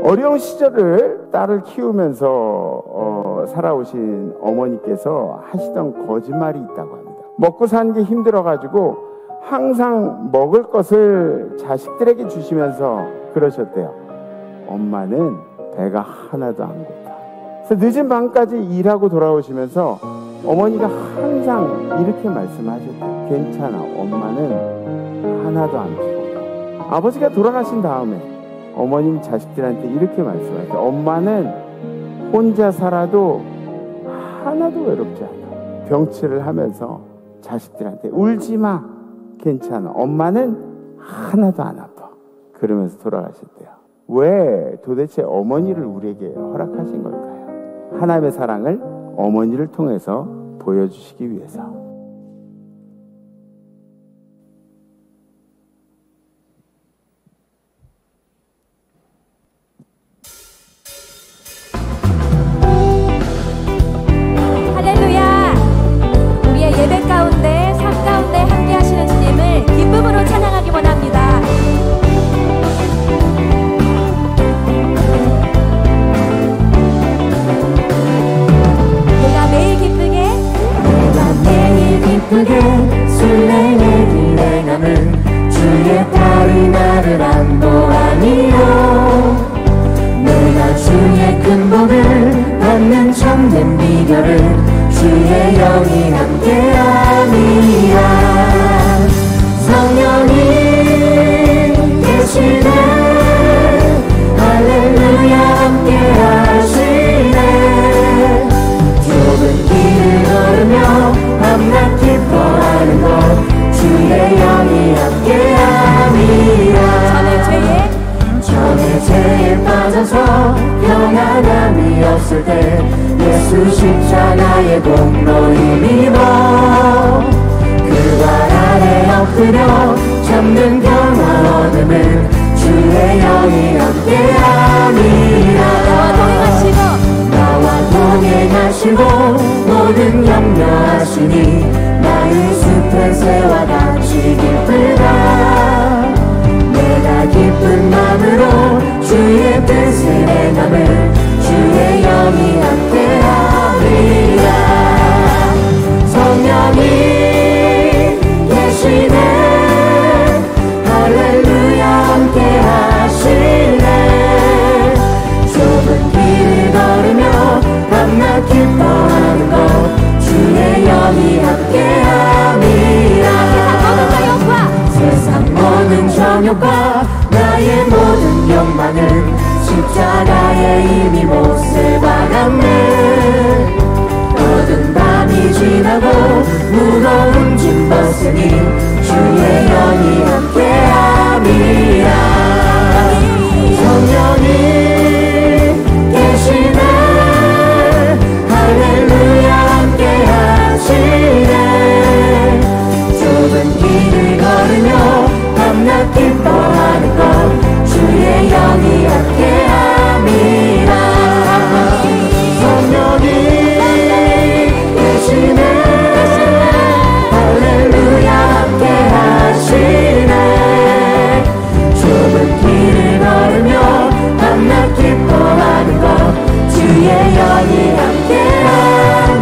어려운 시절을 딸을 키우면서 살아오신 어머니께서 하시던 거짓말이 있다고 합니다. 먹고 사는 게 힘들어가지고 항상 먹을 것을 자식들에게 주시면서 그러셨대요. 엄마는 배가 하나도 안 고파. 그래서 늦은 밤까지 일하고 돌아오시면서 어머니가 항상 이렇게 말씀하셨대요. 괜찮아, 엄마는 하나도 안 피곤해. 아버지가 돌아가신 다음에 어머님 자식들한테 이렇게 말씀하셨대요. 엄마는 혼자 살아도 하나도 외롭지 않아. 병치를 하면서 자식들한테 울지 마, 괜찮아, 엄마는 하나도 안 아파. 그러면서 돌아가셨대요. 왜 도대체 어머니를 우리에게 허락하신 걸까요? 하나님의 사랑을 어머니를 통해서 보여주시기 위해서. 할렐루야! 우리의 예배 가운데, 삶 가운데 함께 하시는 주님을 기쁨으로 찬양하기 원합니다. 순례의 길에 남은 주의 딸이 나를 안보하니요. 내가 주의 큰 복을 받는 참된 비결은 주의 영이 함께함이야. 성령이 계시네, 할렐루야 함께하시네. 좁은 길을 걸으며 밤낮 기뻐하는 것 주의 영이 함께함이라. 전의 죄에 빠져서 평안함이 없을 때 예수 십자가의 공로 힘입어 그 발 아래 엎드려 잡는 평화 얻음을 주의 영이 함께함이라. 나와 동행하시고 모든 염려하시니 나의 숲은 새와 같이 기쁘다. 내가 기쁜 마음으로 주의 뜻을 행함을 주의 영이 함께하리라. 성령이 계시네, 할렐루야 함께하시네. 좁은 길을 걸으며 밤낮 기뻐하는 것 주의 영이 함께함이라. 세상 모든 정욕과 나의 모든 욕망은 십자가에 이미 못을 박았네. 어두운 밤이 지나고 무거운 짐 벗으니 주의 영이 함께함이라. 성령이 계시네, 할렐루야 함께하시네. 좁은 길을 걸으며 밤낮 기뻐하는 것 주의 영이 함께함이라. 성령이 계시네, 할렐루야 함께하시네. 좁은 길을 걸으며 밤낮 기뻐하는 것 주의 영이 함께함이라.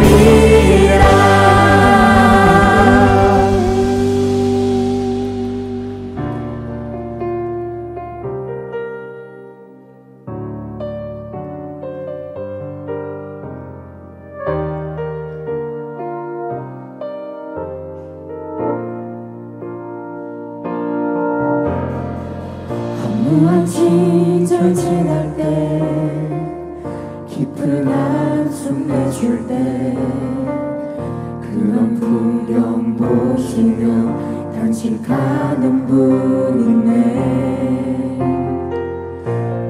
무한 시절 지날 때 깊은 한숨 내쉴 때 그런 풍경 보시며 간직하는 분이네.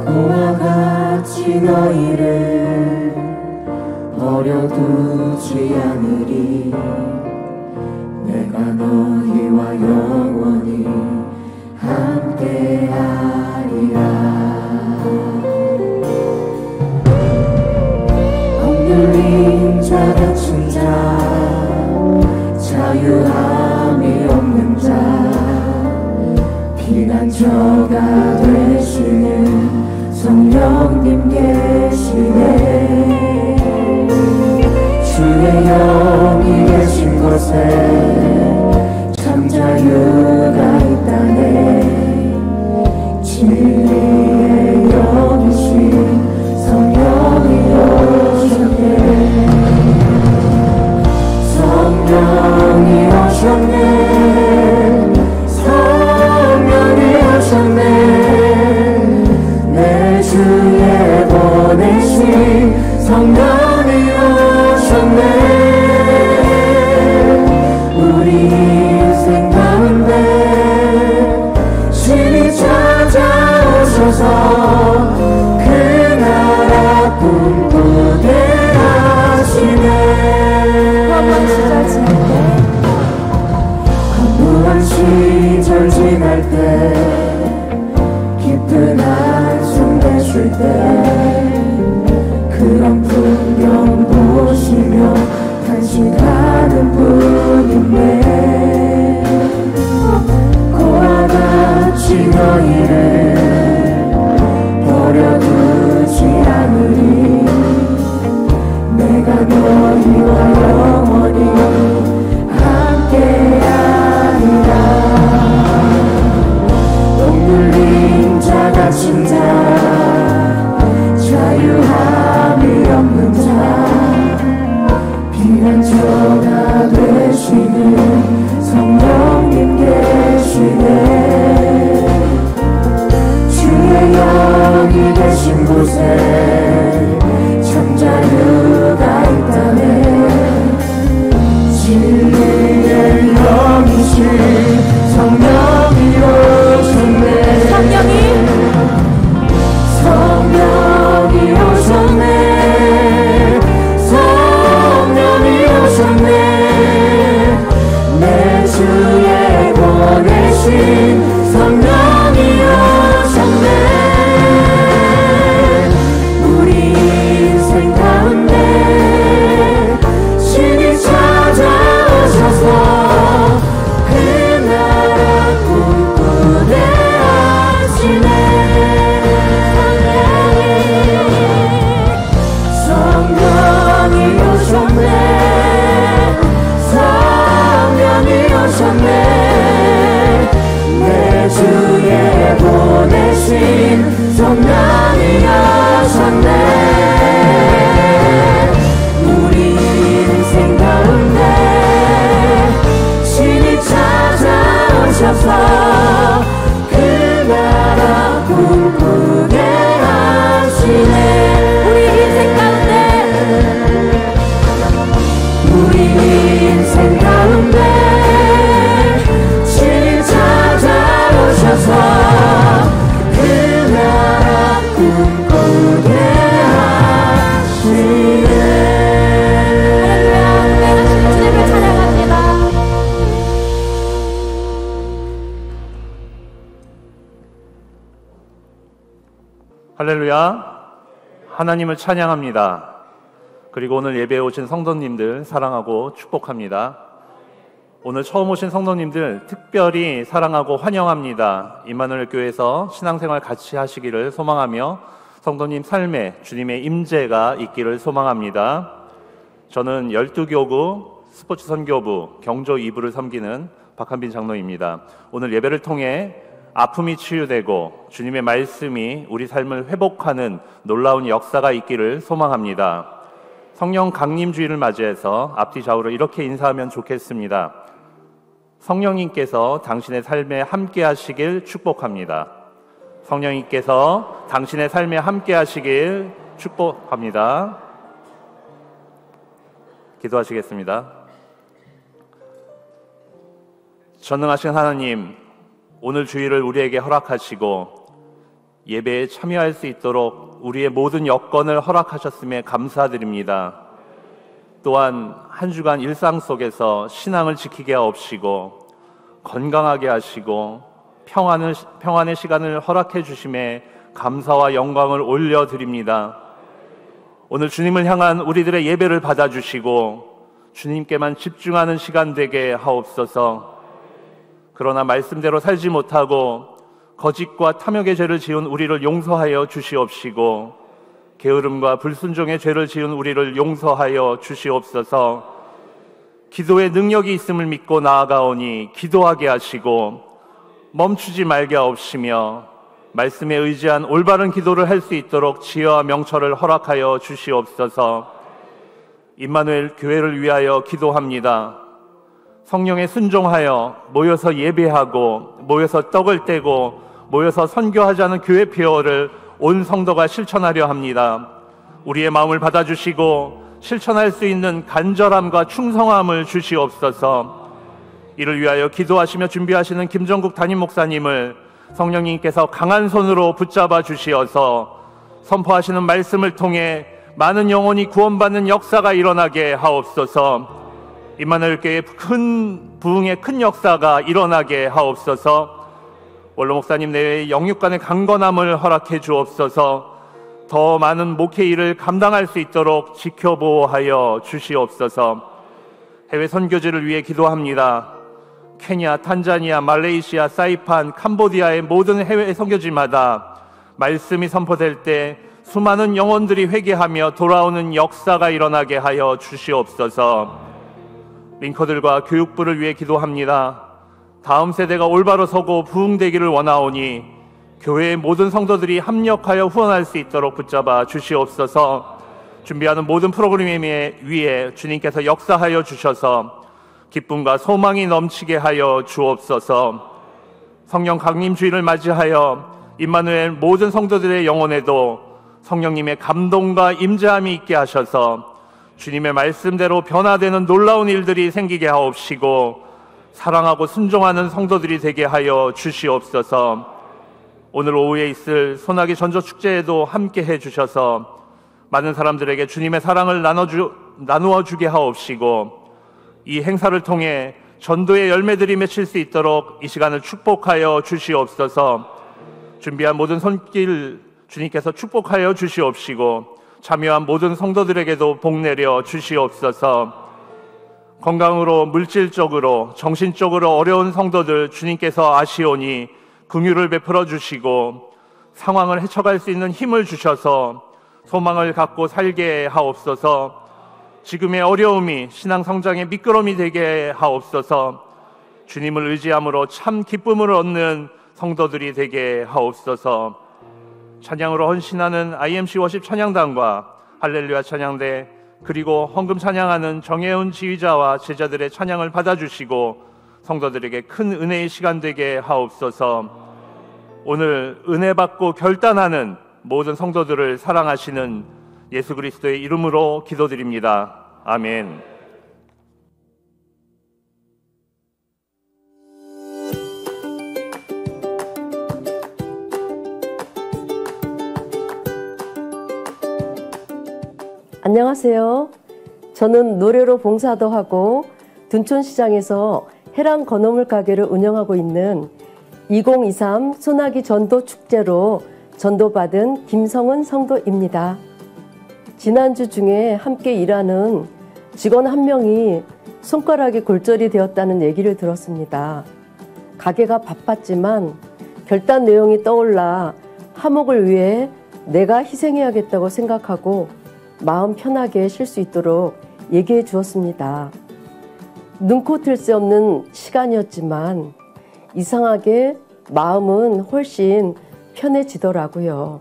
그와 같이 너희를 버려두지 않으리. 내가 너희와 영원히 함께하리라. 억눌린 자 다친 자 자유함이 없는 자 피난처가 되시는 성령님 계시네. 주의 영이 계신 곳에 참 자유가 있다네. 진리의 영이신 성령이 오셨네. 성령이 오셨네. 성령이 오셨네. 내 주에 보내신 성령이 오셨네. 우리 인생 가운데 신이 찾아오셔서 그 나라 꿈꾸게 하시네. 허무한 시절 지날 때 깊은 한숨 내쉴 때 그런 풍경 보시며 탄식하는 분인데 고와 같이 너희를 버려두지 않으리. 내가 너희와 영원히 함께하리라. 옥눌린 자 갇힌 자 자유함이 없는 자 피난처가 되시는 성령님 계시네. 주의 영이 계신 곳에 참 자유가 있다네. 진리의 영이신 성령이 오셨네. 성령이 오셨네. 성령이 오셨네. 내 주에 보내신 성령이 오셨네. 우리 인생 가운데 신이 찾아오셔서 그 나라 꿈꾸게 하시네. 성령이 오셨네. 성령이 오셨네. 내 주에 보내신 성령이 오셨네. 우리 인생 가운데 신이 찾아오셔서 그 나라 꿈꾸게 하시네. 우리 인생 가운데 신이 찾아오셔서 그 나라 꿈꾸게 하시네. 주님을 찬양합니다. 할렐루야. 하나님을 찬양합니다. 그리고 오늘 예배에 오신 성도님들 사랑하고 축복합니다. 오늘 처음 오신 성도님들 특별히 사랑하고 환영합니다. 임마누엘 교회에서 신앙생활 같이 하시기를 소망하며 성도님 삶에 주님의 임재가 있기를 소망합니다. 저는 12교구 스포츠 선교부 경조 2부를 섬기는 박한빈 장로입니다. 오늘 예배를 통해 아픔이 치유되고 주님의 말씀이 우리 삶을 회복하는 놀라운 역사가 있기를 소망합니다. 성령 강림주일을 맞이해서 앞뒤 좌우로 이렇게 인사하면 좋겠습니다. 성령님께서 당신의 삶에 함께 하시길 축복합니다. 성령님께서 당신의 삶에 함께 하시길 축복합니다. 기도하시겠습니다. 전능하신 하나님, 오늘 주일을 우리에게 허락하시고 예배에 참여할 수 있도록 우리의 모든 여건을 허락하셨음에 감사드립니다. 또한 한 주간 일상 속에서 신앙을 지키게 하옵시고 건강하게 하시고 평안의 시간을 허락해 주심에 감사와 영광을 올려드립니다. 오늘 주님을 향한 우리들의 예배를 받아주시고 주님께만 집중하는 시간 되게 하옵소서. 그러나 말씀대로 살지 못하고 거짓과 탐욕의 죄를 지은 우리를 용서하여 주시옵시고 게으름과 불순종의 죄를 지은 우리를 용서하여 주시옵소서. 기도의 능력이 있음을 믿고 나아가오니 기도하게 하시고 멈추지 말게 하옵시며 말씀에 의지한 올바른 기도를 할 수 있도록 지혜와 명철을 허락하여 주시옵소서. 임마누엘 교회를 위하여 기도합니다. 성령에 순종하여 모여서 예배하고 모여서 떡을 떼고 모여서 선교하자는 교회 표어를 온 성도가 실천하려 합니다. 우리의 마음을 받아주시고 실천할 수 있는 간절함과 충성함을 주시옵소서. 이를 위하여 기도하시며 준비하시는 김정국 담임 목사님을 성령님께서 강한 손으로 붙잡아 주시어서 선포하시는 말씀을 통해 많은 영혼이 구원받는 역사가 일어나게 하옵소서. 임마누엘 교회의 큰 부흥의 큰 역사가 일어나게 하옵소서. 원로 목사님 내외의 영육간의 강건함을 허락해 주옵소서. 더 많은 목회 일을 감당할 수 있도록 지켜보호하여 주시옵소서. 해외 선교지를 위해 기도합니다. 케냐, 탄자니아, 말레이시아, 사이판, 캄보디아의 모든 해외 선교지마다 말씀이 선포될 때 수많은 영혼들이 회개하며 돌아오는 역사가 일어나게 하여 주시옵소서. 링커들과 교육부를 위해 기도합니다. 다음 세대가 올바로 서고 부흥되기를 원하오니 교회의 모든 성도들이 합력하여 후원할 수 있도록 붙잡아 주시옵소서. 준비하는 모든 프로그램 위에 주님께서 역사하여 주셔서 기쁨과 소망이 넘치게 하여 주옵소서. 성령 강림 주일을 맞이하여 임마누엘 모든 성도들의 영혼에도 성령님의 감동과 임재함이 있게 하셔서 주님의 말씀대로 변화되는 놀라운 일들이 생기게 하옵시고 사랑하고 순종하는 성도들이 되게 하여 주시옵소서. 오늘 오후에 있을 소나기 전도 축제에도 함께 해주셔서 많은 사람들에게 주님의 사랑을 나누어 주게 하옵시고 이 행사를 통해 전도의 열매들이 맺힐 수 있도록 이 시간을 축복하여 주시옵소서. 준비한 모든 손길 주님께서 축복하여 주시옵시고 참여한 모든 성도들에게도 복 내려 주시옵소서. 건강으로 물질적으로 정신적으로 어려운 성도들 주님께서 아시오니 긍휼을 베풀어 주시고 상황을 헤쳐갈 수 있는 힘을 주셔서 소망을 갖고 살게 하옵소서. 지금의 어려움이 신앙 성장의 미끄럼이 되게 하옵소서. 주님을 의지함으로 참 기쁨을 얻는 성도들이 되게 하옵소서. 찬양으로 헌신하는 IMC 워십 찬양단과 할렐루야 찬양대 그리고 헌금 찬양하는 정혜훈 지휘자와 제자들의 찬양을 받아주시고 성도들에게 큰 은혜의 시간 되게 하옵소서. 오늘 은혜 받고 결단하는 모든 성도들을 사랑하시는 예수 그리스도의 이름으로 기도드립니다. 아멘. 안녕하세요. 저는 노래로 봉사도 하고 둔촌시장에서 해랑 건어물 가게를 운영하고 있는 2023 소나기 전도 축제로 전도받은 김성은 성도입니다. 지난주 중에 함께 일하는 직원 한 명이 손가락이 골절이 되었다는 얘기를 들었습니다. 가게가 바빴지만 결단 내용이 떠올라 화목을 위해 내가 희생해야겠다고 생각하고 마음 편하게 쉴 수 있도록 얘기해 주었습니다. 눈코 뜰 새 없는 시간이었지만 이상하게 마음은 훨씬 편해지더라고요.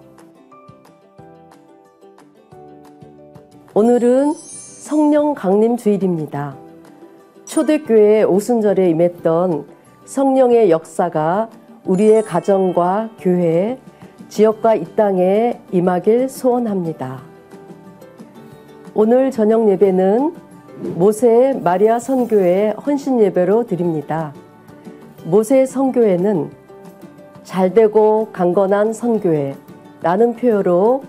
오늘은 성령 강림 주일입니다. 초대교회 오순절에 임했던 성령의 역사가 우리의 가정과 교회, 지역과 이 땅에 임하길 소원합니다. 오늘 저녁 예배는 모세 마리아 선교회 헌신 예배로 드립니다. 모세 선교회는 잘되고 강건한 선교회라는 표어로,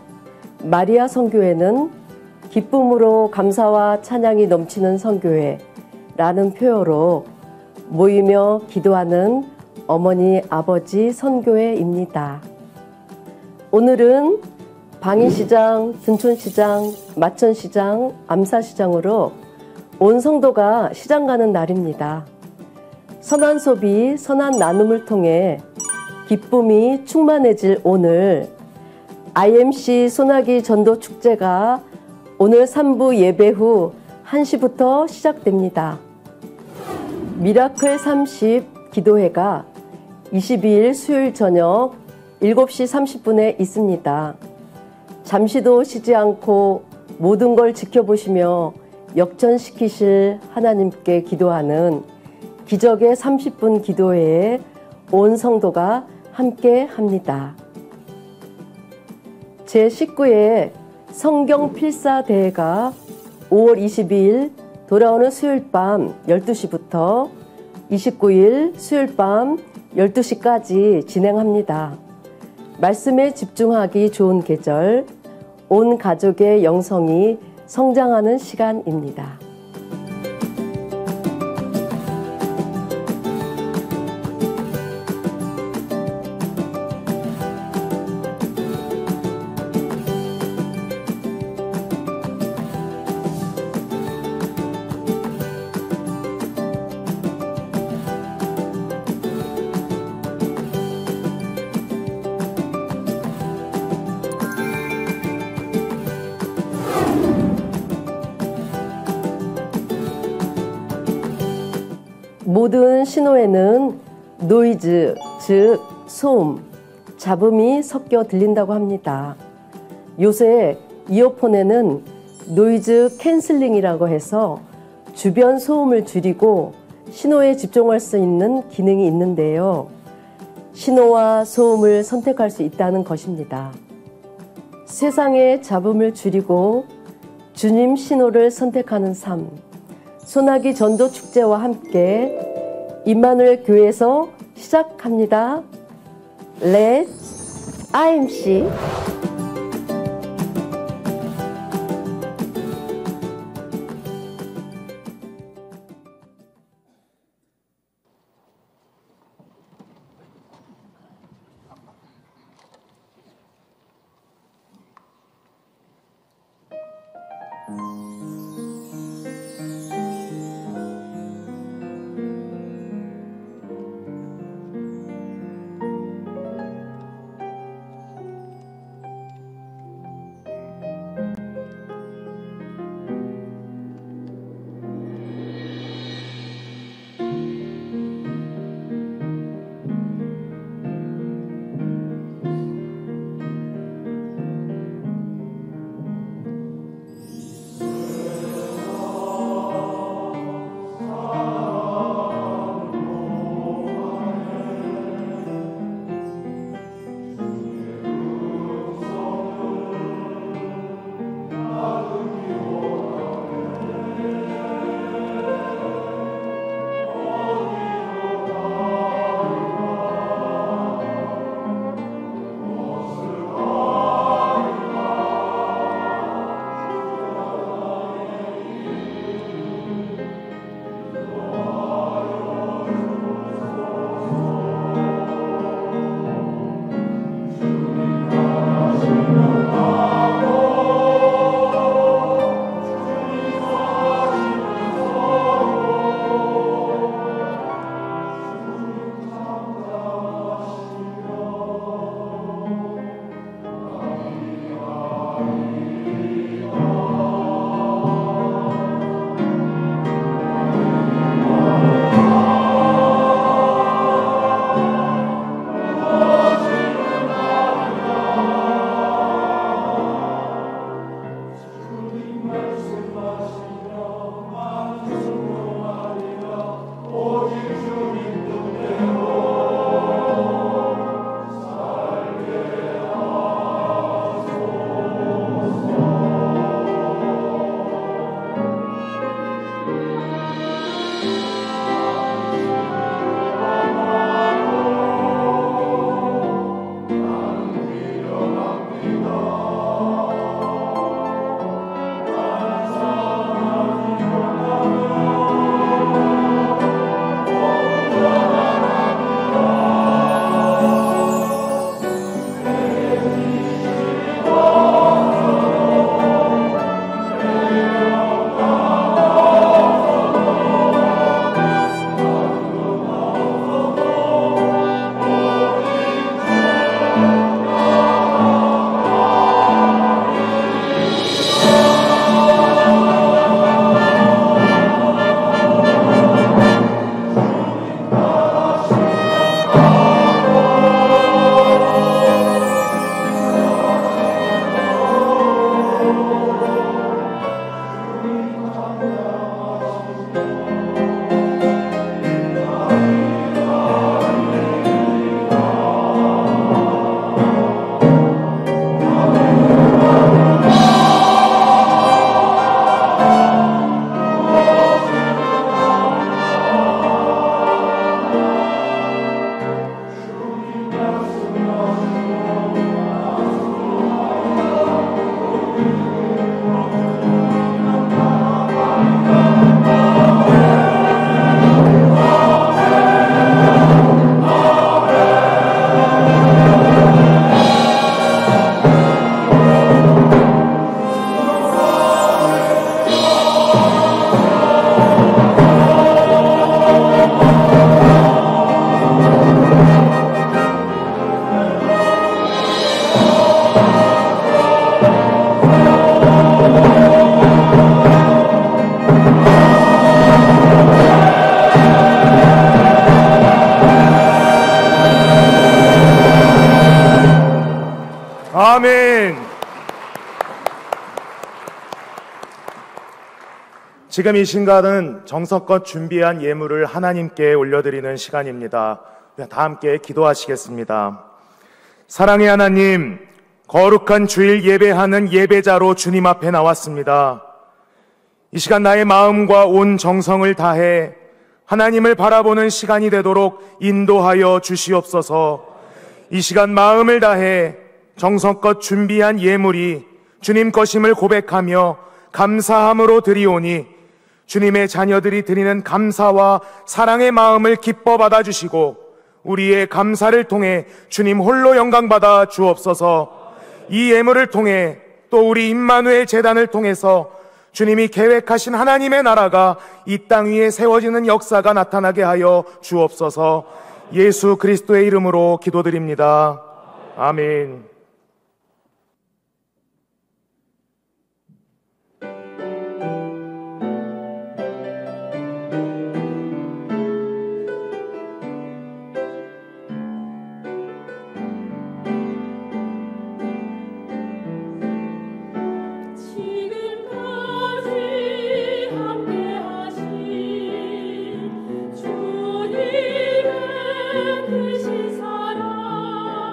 마리아 선교회는 기쁨으로 감사와 찬양이 넘치는 선교회라는 표어로 모이며 기도하는 어머니 아버지 선교회입니다. 오늘은 방위시장, 둔촌시장, 마천시장, 암사시장으로 온 성도가 시장 가는 날입니다. 선한 소비, 선한 나눔을 통해 기쁨이 충만해질 오늘 IMC 소나기 전도 축제가 오늘 3부 예배 후 1시부터 시작됩니다. 미라클 30 기도회가 22일 수요일 저녁 7시 30분에 있습니다. 잠시도 쉬지 않고 모든 걸 지켜보시며 역전시키실 하나님께 기도하는 기적의 30분 기도회에 온 성도가 함께 합니다. 제19회 성경 필사 대회가 5월 22일 돌아오는 수요일 밤 12시부터 29일 수요일 밤 12시까지 진행합니다. 말씀에 집중하기 좋은 계절, 온 가족의 영성이 성장하는 시간입니다. 모든 신호에는 노이즈, 즉 소음, 잡음이 섞여 들린다고 합니다. 요새 이어폰에는 노이즈 캔슬링이라고 해서 주변 소음을 줄이고 신호에 집중할 수 있는 기능이 있는데요. 신호와 소음을 선택할 수 있다는 것입니다. 세상의 잡음을 줄이고 주님 신호를 선택하는 삶, 소나기 전도 축제와 함께 임마누엘 교회에서 시작합니다. Let IMC 아멘. 지금 이 시간은 정성껏 준비한 예물을 하나님께 올려드리는 시간입니다. 다 함께 기도하시겠습니다. 사랑의 하나님, 거룩한 주일 예배하는 예배자로 주님 앞에 나왔습니다. 이 시간 나의 마음과 온 정성을 다해 하나님을 바라보는 시간이 되도록 인도하여 주시옵소서. 이 시간 마음을 다해 정성껏 준비한 예물이 주님 것임을 고백하며 감사함으로 드리오니 주님의 자녀들이 드리는 감사와 사랑의 마음을 기뻐 받아주시고 우리의 감사를 통해 주님 홀로 영광받아 주옵소서. 이 예물을 통해 또 우리 임마누엘 재단을 통해서 주님이 계획하신 하나님의 나라가 이 땅 위에 세워지는 역사가 나타나게 하여 주옵소서. 예수 그리스도의 이름으로 기도드립니다. 아멘. 주님의 크신 사랑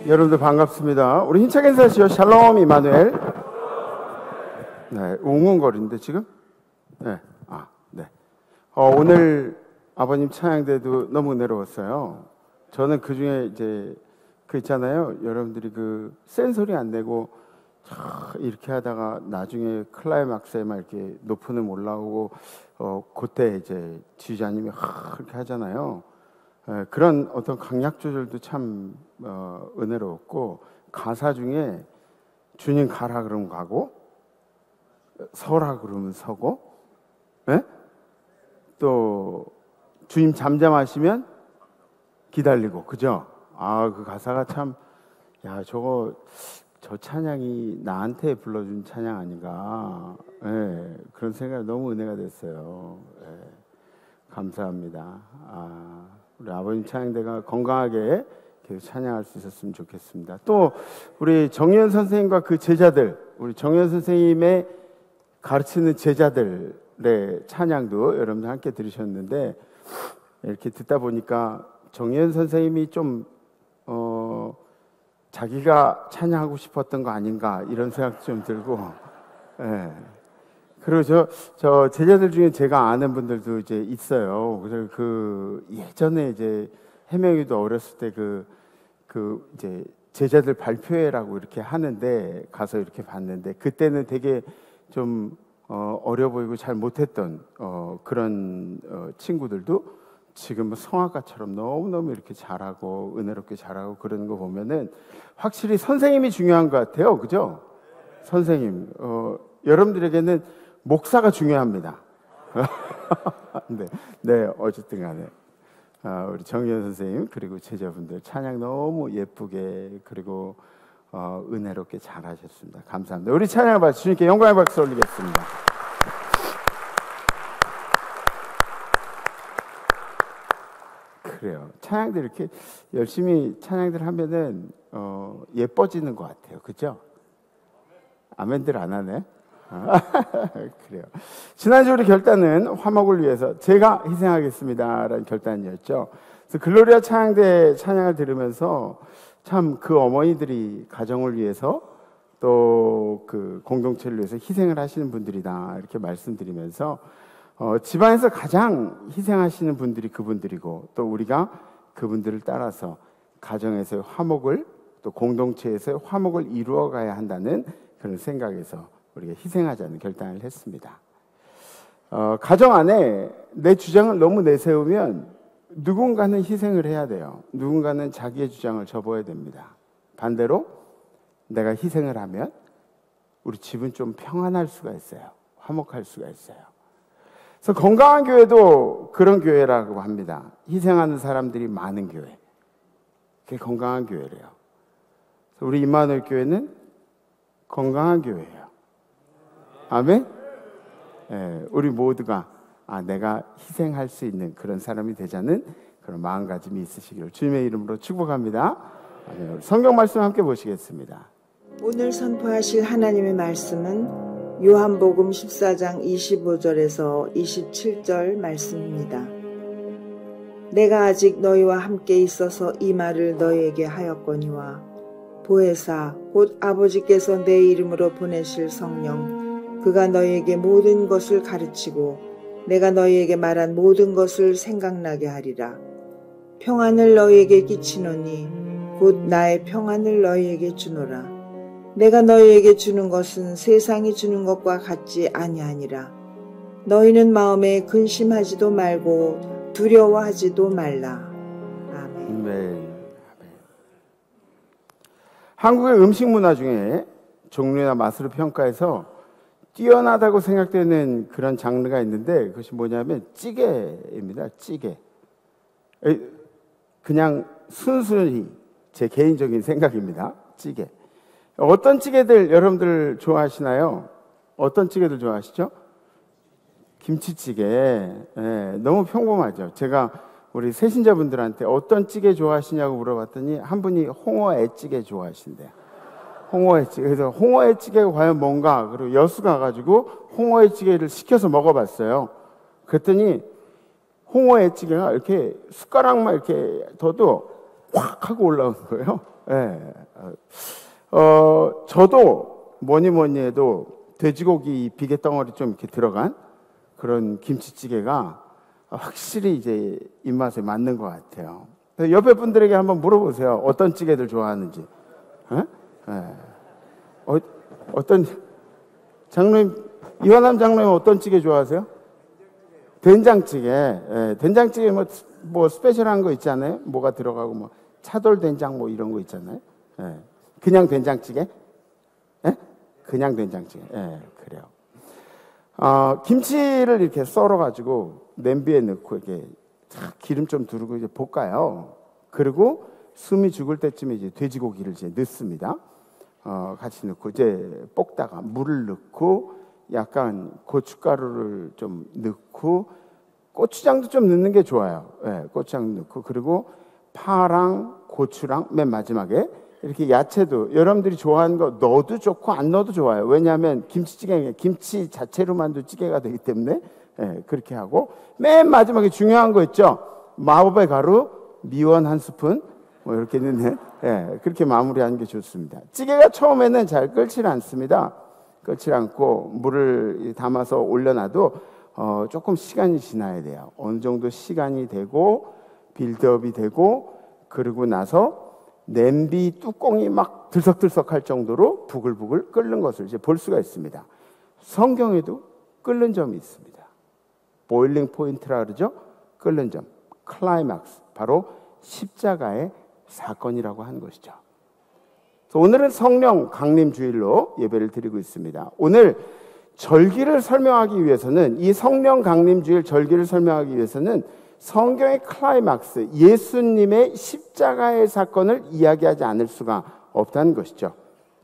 여러분들 반갑습니다. 우리 힘차게 인사하시죠. 샬롬 이마누엘. 네, 웅웅거리는데 지금? 네, 네. 오늘 아버님 찬양대도 너무 은혜로웠어요. 저는 그 중에 이제 그 있잖아요. 여러분들이 그 센 소리 안 내고 이렇게 하다가 나중에 클라이막스에만 이렇게 높은 음 올라오고 그때 이제 지휘자님이 그렇게 하잖아요. 그런 어떤 강약 조절도 참 은혜로웠고, 가사 중에 주님 가라 그러면 가고 서라 그러면 서고, 네? 또 주님 잠잠하시면 기다리고, 그죠? 그 가사가 참, 저 찬양이 나한테 불러준 찬양 아닌가, 그런 생각이 너무 은혜가 됐어요. 감사합니다. 우리 아버님 찬양대가 건강하게 계속 찬양할 수 있었으면 좋겠습니다. 또 우리 정현 선생님과 그 제자들, 우리 정현 선생님의 가르치는 제자들의 찬양도 여러분들 함께 들으셨는데, 이렇게 듣다 보니까 정현 선생님이 좀 자기가 찬양하고 싶었던 거 아닌가 이런 생각도 좀 들고, 그리고 저 제자들 중에 제가 아는 분들도 이제 있어요. 그래서 그 예전에 이제 해명이도 어렸을 때 그 이제 제자들 발표회라고 이렇게 하는데 가서 이렇게 봤는데, 그때는 되게 좀 어려 보이고 잘 못했던 그런 친구들도 지금 성악가처럼 너무너무 이렇게 잘하고 은혜롭게 잘하고 그러는 거 보면은 확실히 선생님이 중요한 것 같아요. 그죠? 선생님. 여러분들에게는 목사가 중요합니다. 네, 어쨌든 간에 우리 정현 선생님 그리고 제자분들 찬양 너무 예쁘게 그리고 은혜롭게 잘하셨습니다. 감사합니다. 우리 찬양 박수, 주님께 영광의 박수 올리겠습니다. 그래요. 찬양들 이렇게 열심히 찬양들 하면은 예뻐지는 것 같아요. 그죠? 아멘들 안 하네. 그래요. 지난주 우리 결단은 화목을 위해서 제가 희생하겠습니다라는 결단이었죠. 그래서 글로리아 찬양대 찬양을 들으면서 참 그 어머니들이 가정을 위해서 또 그 공동체를 위해서 희생을 하시는 분들이다 이렇게 말씀드리면서 집안에서 가장 희생하시는 분들이 그분들이고, 또 우리가 그분들을 따라서 가정에서의 화목을, 또 공동체에서의 화목을 이루어 가야 한다는 그런 생각에서 우리가 희생하자는 결단을 했습니다. 가정 안에 내 주장을 너무 내세우면 누군가는 희생을 해야 돼요. 누군가는 자기의 주장을 접어야 됩니다. 반대로 내가 희생을 하면 우리 집은 좀 평안할 수가 있어요. 화목할 수가 있어요. 그래서 건강한 교회도 그런 교회라고 합니다. 희생하는 사람들이 많은 교회. 그게 건강한 교회래요. 그래서 우리 임마누엘 교회는 건강한 교회예요. 아멘? 우리 모두가 내가 희생할 수 있는 그런 사람이 되자는 그런 마음가짐이 있으시기를 주님의 이름으로 축복합니다. 성경 말씀 함께 보시겠습니다. 오늘 선포하실 하나님의 말씀은 요한복음 14장 25절에서 27절 말씀입니다. 내가 아직 너희와 함께 있어서 이 말을 너희에게 하였거니와 보혜사 곧 아버지께서 내 이름으로 보내실 성령 그가 너희에게 모든 것을 가르치고 내가 너희에게 말한 모든 것을 생각나게 하리라. 평안을 너희에게 끼치노니 곧 나의 평안을 너희에게 주노라. 내가 너희에게 주는 것은 세상이 주는 것과 같지 아니하니라. 너희는 마음에 근심하지도 말고 두려워하지도 말라. 아멘. 네. 한국의 음식 문화 중에 종류나 맛으로 평가해서 뛰어나다고 생각되는 그런 장르가 있는데, 그것이 뭐냐면 찌개입니다. 찌개. 그냥 순순히 제 개인적인 생각입니다. 찌개. 어떤 찌개들 여러분들 좋아하시나요? 어떤 찌개들 좋아하시죠? 김치찌개. 너무 평범하죠. 제가 우리 새신자분들한테 어떤 찌개 좋아하시냐고 물어봤더니 한 분이 홍어애찌개 좋아하신대요. 홍어애찌개. 그래서 홍어애찌개가 과연 뭔가, 그리고 여수 가가지고 홍어애찌개를 시켜서 먹어봤어요. 그랬더니 홍어애찌개가 이렇게 숟가락만 이렇게 둬도 확 하고 올라오는 거예요. 예. 저도 뭐니 해도 돼지고기 비계 덩어리 좀 이렇게 들어간 그런 김치찌개가 확실히 이제 입맛에 맞는 것 같아요. 옆에 분들에게 한번 물어보세요. 어떤 찌개들 좋아하는지. 예? 예. 어떤 장로님, 이완남 장로님 어떤 찌개 좋아하세요? 된장찌개. 예, 된장찌개 뭐 스페셜한 거 있잖아요. 뭐가 들어가고 뭐 차돌 된장 뭐 이런 거 있잖아요. 예. 그냥 된장찌개? 예? 그냥 된장찌개. 예, 그래요. 김치를 이렇게 썰어가지고 냄비에 넣고 이렇게 기름 좀 두르고 이제 볶아요. 그리고 숨이 죽을 때쯤에 이제 돼지고기를 이제 넣습니다. 같이 넣고 이제 볶다가 물을 넣고 약간 고춧가루를 좀 넣고 고추장도 좀 넣는 게 좋아요. 예, 고추장 넣고 그리고 파랑 고추랑 맨 마지막에 이렇게 야채도 여러분들이 좋아하는 거 넣어도 좋고 안 넣어도 좋아요. 왜냐하면 김치찌개 김치 자체로만도 찌개가 되기 때문에 예, 그렇게 하고 맨 마지막에 중요한 거 있죠. 마법의 가루 미원 한 스푼 뭐 이렇게 넣는 예, 그렇게 마무리하는 게 좋습니다. 찌개가 처음에는 잘 끓질 않습니다. 끓지 않고 물을 담아서 올려놔도 조금 시간이 지나야 돼요. 어느 정도 시간이 되고 빌드업이 되고 그러고 나서 냄비 뚜껑이 막 들썩들썩할 정도로 부글부글 끓는 것을 이제 볼 수가 있습니다. 성경에도 끓는 점이 있습니다. 보일링 포인트라 그러죠. 끓는 점, 클라이막스, 바로 십자가의 사건이라고 하는 것이죠. 오늘은 성령 강림 주일로 예배를 드리고 있습니다. 오늘 절기를 설명하기 위해서는 이 성령 강림 주일 절기를 설명하기 위해서는 성경의 클라이막스, 예수님의 십자가의 사건을 이야기하지 않을 수가 없다는 것이죠.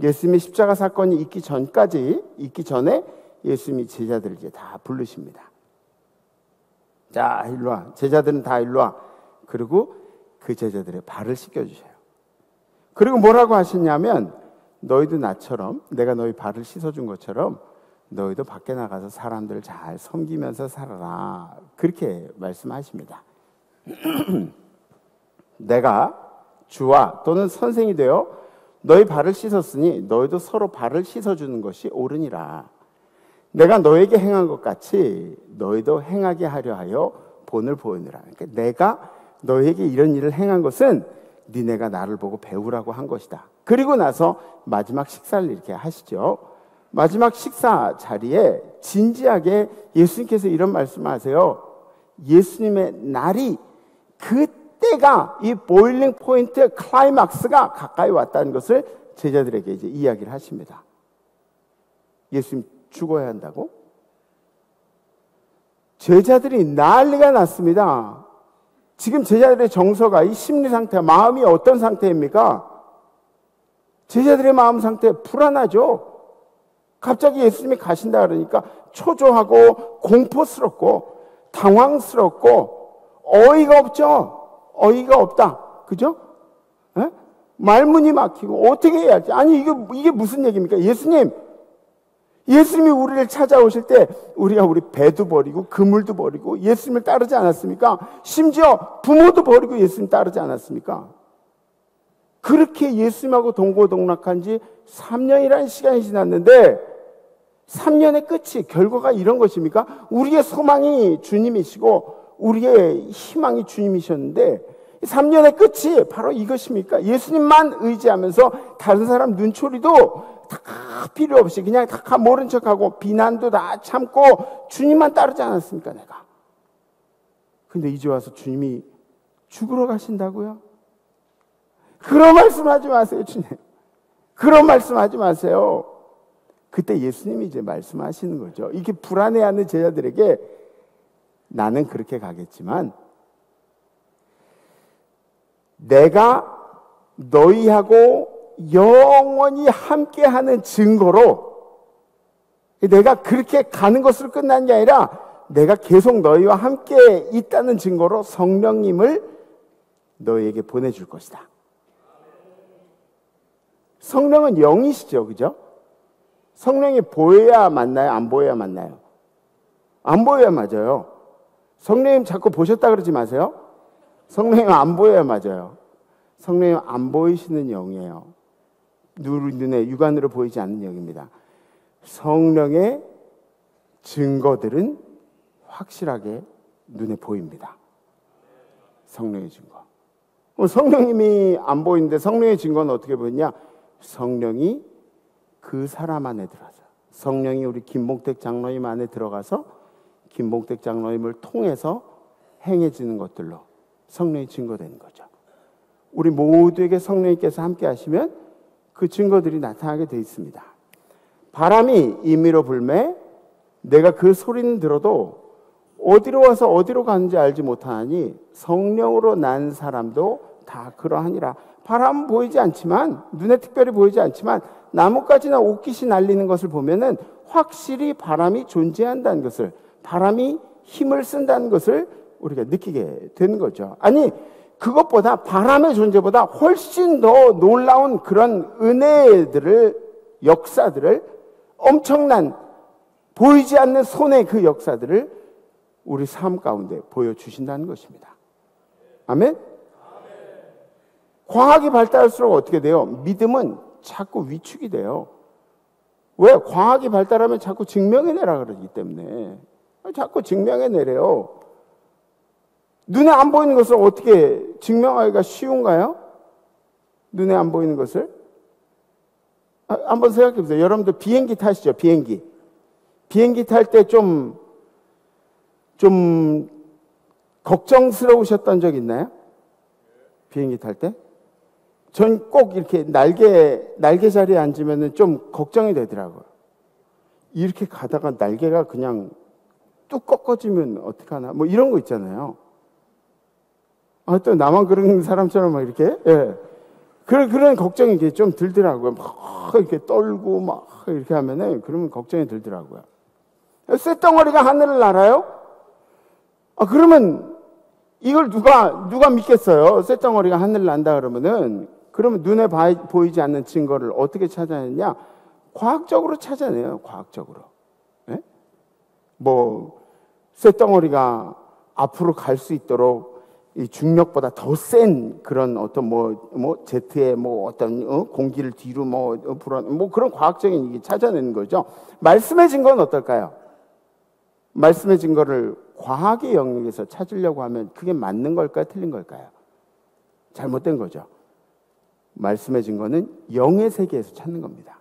예수님의 십자가 사건이 있기 전에 예수님이 제자들을 이제 다 부르십니다. 자, 일로 와. 제자들은 다 일로 와. 그리고 그 제자들의 발을 씻겨주셔요. 그리고 뭐라고 하시냐면 너희도 나처럼 내가 너희 발을 씻어준 것처럼 너희도 밖에 나가서 사람들을 잘 섬기면서 살아라. 그렇게 말씀하십니다. 내가 주와 또는 선생이 되어 너희 발을 씻었으니 너희도 서로 발을 씻어주는 것이 옳으니라. 내가 너에게 행한 것 같이 너희도 행하게 하려 하여 본을 보이느라. 그러니까 내가 너에게 이런 일을 행한 것은 니네가 나를 보고 배우라고 한 것이다. 그리고 나서 마지막 식사를 이렇게 하시죠. 마지막 식사 자리에 진지하게 예수님께서 이런 말씀을 하세요. 예수님의 날이 그때가 이 보일링 포인트 클라이막스가 가까이 왔다는 것을 제자들에게 이제 이야기를 하십니다. 예수님 죽어야 한다고? 제자들이 난리가 났습니다. 지금 제자들의 정서가 이 심리 상태, 마음이 어떤 상태입니까? 제자들의 마음 상태 불안하죠. 갑자기 예수님이 가신다 그러니까 초조하고 공포스럽고 당황스럽고 어이가 없죠. 어이가 없다. 그죠? 에? 말문이 막히고 어떻게 해야 할지. 아니 이게 무슨 얘기입니까? 예수님이 우리를 찾아오실 때 우리가 우리 배도 버리고 그물도 버리고 예수님을 따르지 않았습니까? 심지어 부모도 버리고 예수님 따르지 않았습니까? 그렇게 예수님하고 동고동락한 지 3년이라는 시간이 지났는데 3년의 끝이 결과가 이런 것입니까? 우리의 소망이 주님이시고 우리의 희망이 주님이셨는데 3년의 끝이 바로 이것입니까? 예수님만 의지하면서 다른 사람 눈초리도 다 필요 없이 그냥 다 모른 척하고 비난도 다 참고 주님만 따르지 않았습니까? 내가. 근데 이제 와서 주님이 죽으러 가신다고요? 그런 말씀하지 마세요, 주님. 그런 말씀하지 마세요. 그때 예수님이 이제 말씀하시는 거죠. 이렇게 불안해하는 제자들에게 나는 그렇게 가겠지만 내가 너희하고 영원히 함께하는 증거로 내가 그렇게 가는 것으로 끝난 게 아니라 내가 계속 너희와 함께 있다는 증거로 성령님을 너희에게 보내줄 것이다. 성령은 영이시죠, 그죠? 성령이 보여야 맞나요? 안 보여야 맞나요? 안 보여야 맞아요. 성령님 자꾸 보셨다 그러지 마세요. 성령님 안 보여야 맞아요. 성령이 안 보이시는 영이에요. 눈에 육안으로 보이지 않는 영입니다. 성령의 증거들은 확실하게 눈에 보입니다. 성령의 증거. 성령님이 안 보이는데 성령의 증거는 어떻게 보이냐? 성령이 그 사람 안에 들어가서, 성령이 우리 김봉택 장로님 안에 들어가서 김봉택 장로님을 통해서 행해지는 것들로 성령이 증거되는 거죠. 우리 모두에게 성령님께서 함께 하시면 그 증거들이 나타나게 되어 있습니다. 바람이 임의로 불매 내가 그 소리는 들어도 어디로 와서 어디로 가는지 알지 못하니 성령으로 난 사람도 다 그러하니라. 바람은 보이지 않지만, 눈에 특별히 보이지 않지만 나뭇가지나 옷깃이 날리는 것을 보면은 확실히 바람이 존재한다는 것을, 바람이 힘을 쓴다는 것을 우리가 느끼게 되는 거죠. 아니, 그것보다, 바람의 존재보다 훨씬 더 놀라운 그런 은혜들을, 역사들을, 엄청난 보이지 않는 손의 그 역사들을 우리 삶 가운데 보여주신다는 것입니다. 아멘? 과학이 발달할수록 어떻게 돼요? 믿음은 자꾸 위축이 돼요. 왜? 과학이 발달하면 자꾸 증명해내라 그러기 때문에. 자꾸 증명해내래요. 눈에 안 보이는 것을 어떻게 증명하기가 쉬운가요? 눈에 안 보이는 것을? 한번 생각해 보세요. 여러분들 비행기 타시죠? 비행기 탈 때 좀 걱정스러우셨던 적 있나요? 비행기 탈 때? 전 꼭 이렇게 날개 자리에 앉으면 좀 걱정이 되더라고요. 이렇게 가다가 날개가 그냥 뚝 꺾어지면 어떡하나? 뭐 이런 거 있잖아요. 또 나만 그런 사람처럼 막 이렇게? 예. 그런 걱정이 이게 좀 들더라고요. 막 이렇게 떨고 막 이렇게 하면은 그러면 걱정이 들더라고요. 쇳덩어리가 하늘을 날아요? 그러면 이걸 누가 믿겠어요? 쇳덩어리가 하늘을 난다 그러면 눈에 보이지 않는 증거를 어떻게 찾아내냐? 과학적으로 찾아내요. 과학적으로. 네? 뭐 쇳덩어리가 앞으로 갈 수 있도록 이 중력보다 더 센 그런 어떤 제트의 어떤 공기를 뒤로 그런 과학적인 이게 찾아내는 거죠. 말씀의 증거는 어떨까요? 말씀의 증거를 과학의 영역에서 찾으려고 하면 그게 맞는 걸까요? 틀린 걸까요? 잘못된 거죠. 말씀의 증거는 영의 세계에서 찾는 겁니다.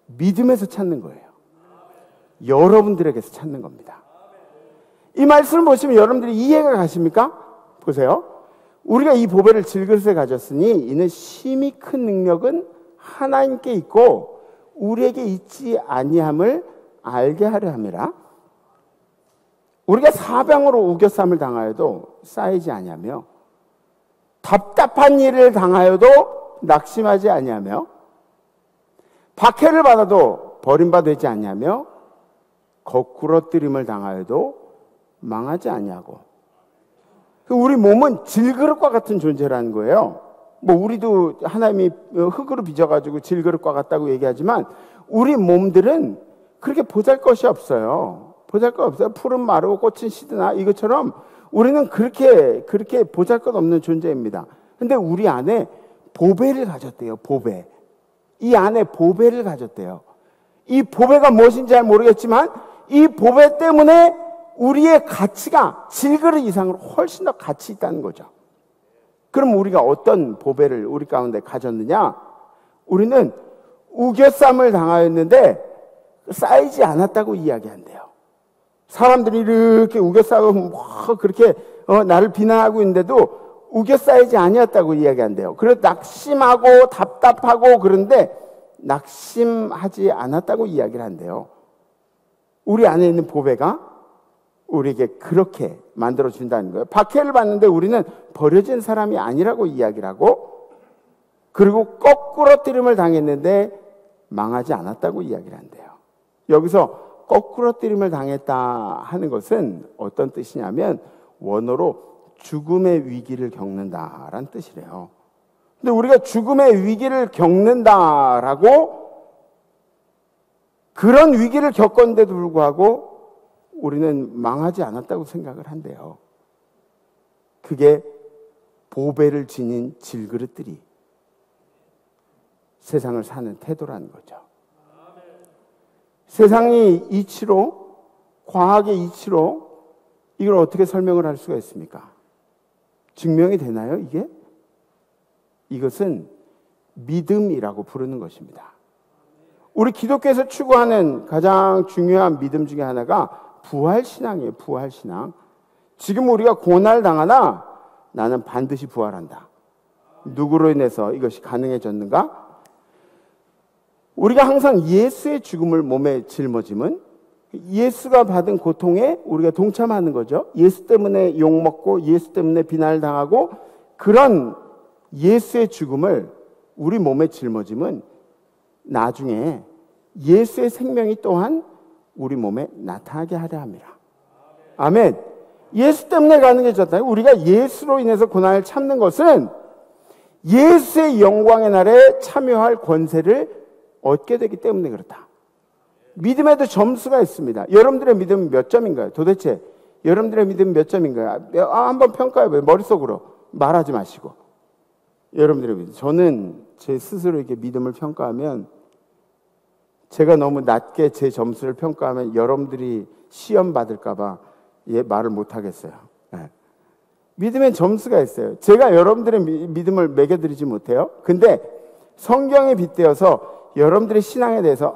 믿음에서 찾는 거예요. 여러분들에게서 찾는 겁니다. 이 말씀을 보시면 여러분들이 이해가 가십니까? 보세요. 우리가 이 보배를 질그릇에 가졌으니 이는 심히 큰 능력은 하나님께 있고 우리에게 있지 아니함을 알게 하려 함이라. 우리가 사방으로 우겨쌈을 당하여도 쌓이지 아니하며 답답한 일을 당하여도 낙심하지 아니하며 박해를 받아도 버림받지 아니하며 거꾸러뜨림을 당하여도 망하지 아니하고. 우리 몸은 질그릇과 같은 존재라는 거예요. 우리도 하나님이 흙으로 빚어가지고 질그릇과 같다고 얘기하지만 우리 몸들은 그렇게 보잘것이 없어요. 보잘것 없어요. 풀은 마르고 꽃은 시드나 이것처럼 우리는 그렇게 보잘것 없는 존재입니다. 근데 우리 안에 보배를 가졌대요. 보배. 이 안에 보배를 가졌대요. 이 보배가 무엇인지 잘 모르겠지만 이 보배 때문에 우리의 가치가 질그릇 이상으로 훨씬 더 가치 있다는 거죠. 그럼 우리가 어떤 보배를 우리 가운데 가졌느냐? 우리는 우겨쌈을 당하였는데 쌓이지 않았다고 이야기한대요. 사람들이 이렇게 우겨싸고 그렇게 나를 비난하고 있는데도 우겨싸이지 아니었다고 이야기한대요. 그래서 낙심하고 답답하고 그런데 낙심하지 않았다고 이야기를 한대요. 우리 안에 있는 보배가 우리에게 그렇게 만들어준다는 거예요. 박해를 받는데 우리는 버려진 사람이 아니라고 이야기를 하고, 그리고 거꾸러뜨림을 당했는데 망하지 않았다고 이야기를 한대요. 여기서 거꾸러뜨림을 당했다 하는 것은 어떤 뜻이냐면 원어로 죽음의 위기를 겪는다라는 뜻이래요. 근데 우리가 죽음의 위기를 겪는다라고, 그런 위기를 겪었는데도 불구하고 우리는 망하지 않았다고 생각을 한대요. 그게 보배를 지닌 질그릇들이 세상을 사는 태도라는 거죠. 세상이 이치로, 과학의 이치로 이걸 어떻게 설명을 할 수가 있습니까? 증명이 되나요, 이게? 이것은 믿음이라고 부르는 것입니다. 우리 기독교에서 추구하는 가장 중요한 믿음 중에 하나가 부활신앙이에요. 부활신앙. 지금 우리가 고난을 당하나 나는 반드시 부활한다. 누구로 인해서 이것이 가능해졌는가? 우리가 항상 예수의 죽음을 몸에 짊어짐은 예수가 받은 고통에 우리가 동참하는 거죠. 예수 때문에 욕먹고 예수 때문에 비난을 당하고 그런 예수의 죽음을 우리 몸에 짊어짐은 나중에 예수의 생명이 또한 우리 몸에 나타나게 하려 합니다. 아멘. 예수 때문에 가능해졌다. 우리가 예수로 인해서 고난을 참는 것은 예수의 영광의 날에 참여할 권세를 얻게 되기 때문에 그렇다. 믿음에도 점수가 있습니다. 여러분들의 믿음은 몇 점인가요? 도대체 여러분들의 믿음은 몇 점인가요? 한번 평가해봐요. 머릿속으로 말하지 마시고. 여러분들의 믿음. 저는 제 스스로에게 믿음을 평가하면 제가 너무 낮게 제 점수를 평가하면 여러분들이 시험 받을까 봐 말을 못 하겠어요. 네. 믿음엔 점수가 있어요. 제가 여러분들의 믿음을 매겨드리지 못해요. 근데 성경에 빗대어서 여러분들의 신앙에 대해서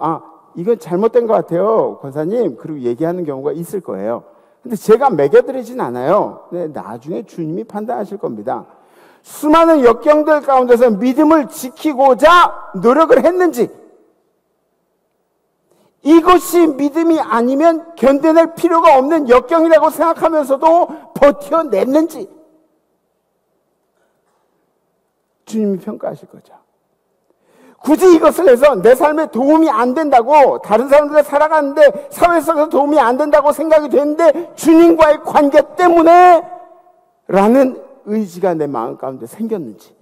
이건 잘못된 것 같아요, 권사님. 그리고 얘기하는 경우가 있을 거예요. 근데 제가 매겨드리진 않아요. 네, 나중에 주님이 판단하실 겁니다. 수많은 역경들 가운데서 믿음을 지키고자 노력을 했는지, 이것이 믿음이 아니면 견뎌낼 필요가 없는 역경이라고 생각하면서도 버텨냈는지 주님이 평가하실 거죠. 굳이 이것을 해서 내 삶에 도움이 안 된다고, 다른 사람들과 살아가는데 사회 속에서 도움이 안 된다고 생각이 되는데 주님과의 관계 때문에 라는 의지가 내 마음 가운데 생겼는지,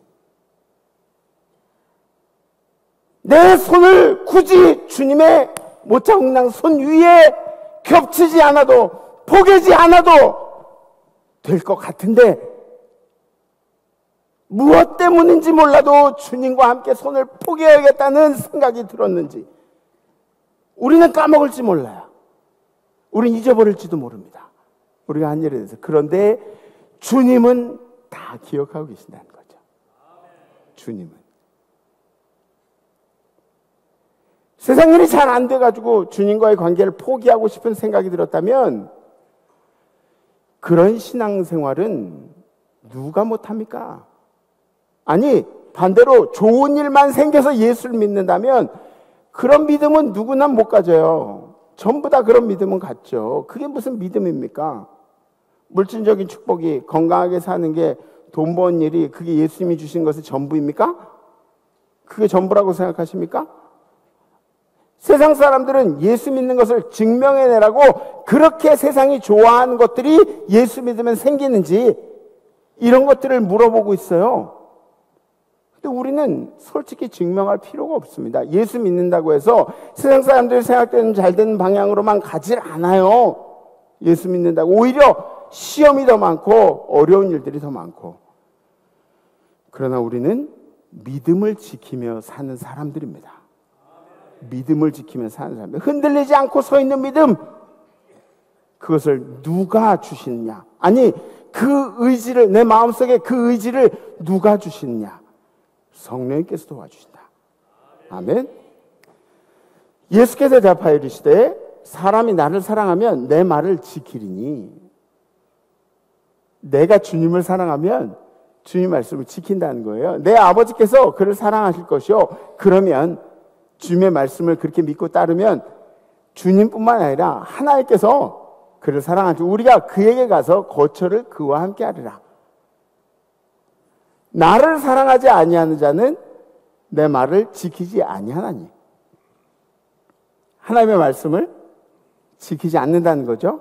내 손을 굳이 주님의 모창낭 손 위에 겹치지 않아도, 포개지 않아도 될 것 같은데 무엇 때문인지 몰라도 주님과 함께 손을 포개야겠다는 생각이 들었는지, 우리는 까먹을지 몰라요. 우리는 잊어버릴지도 모릅니다. 우리가 한 일에 대해서. 그런데 주님은 다 기억하고 계신다는 거죠. 주님은. 세상 일이 잘 안 돼가지고 주님과의 관계를 포기하고 싶은 생각이 들었다면 그런 신앙생활은 누가 못합니까? 아니, 반대로 좋은 일만 생겨서 예수를 믿는다면 그런 믿음은 누구나 못 가져요. 전부 다 그런 믿음은 갖죠. 그게 무슨 믿음입니까? 물질적인 축복이, 건강하게 사는 게, 돈 버는 일이, 그게 예수님이 주신 것의 전부입니까? 그게 전부라고 생각하십니까? 세상 사람들은 예수 믿는 것을 증명해내라고 그렇게 세상이 좋아하는 것들이 예수 믿으면 생기는지 이런 것들을 물어보고 있어요. 근데 우리는 솔직히 증명할 필요가 없습니다. 예수 믿는다고 해서 세상 사람들이 생각되는 잘 되는 방향으로만 가질 않아요. 예수 믿는다고. 오히려 시험이 더 많고 어려운 일들이 더 많고. 그러나 우리는 믿음을 지키며 사는 사람들입니다. 믿음을 지키며 사는 사람들. 흔들리지 않고 서 있는 믿음. 그것을 누가 주시느냐. 아니, 그 의지를, 내 마음속에 그 의지를 누가 주시느냐. 성령님께서 도와주신다. 아멘. 예수께서 대답하여 이르시되 사람이 나를 사랑하면 내 말을 지키리니. 내가 주님을 사랑하면 주님 말씀을 지킨다는 거예요. 내 아버지께서 그를 사랑하실 것이요. 그러면 주님의 말씀을 그렇게 믿고 따르면 주님뿐만 아니라 하나님께서 그를 사랑하시고 우리가 그에게 가서 거처를 그와 함께 하리라. 나를 사랑하지 아니하는 자는 내 말을 지키지 아니하나니. 하나님의 말씀을 지키지 않는다는 거죠.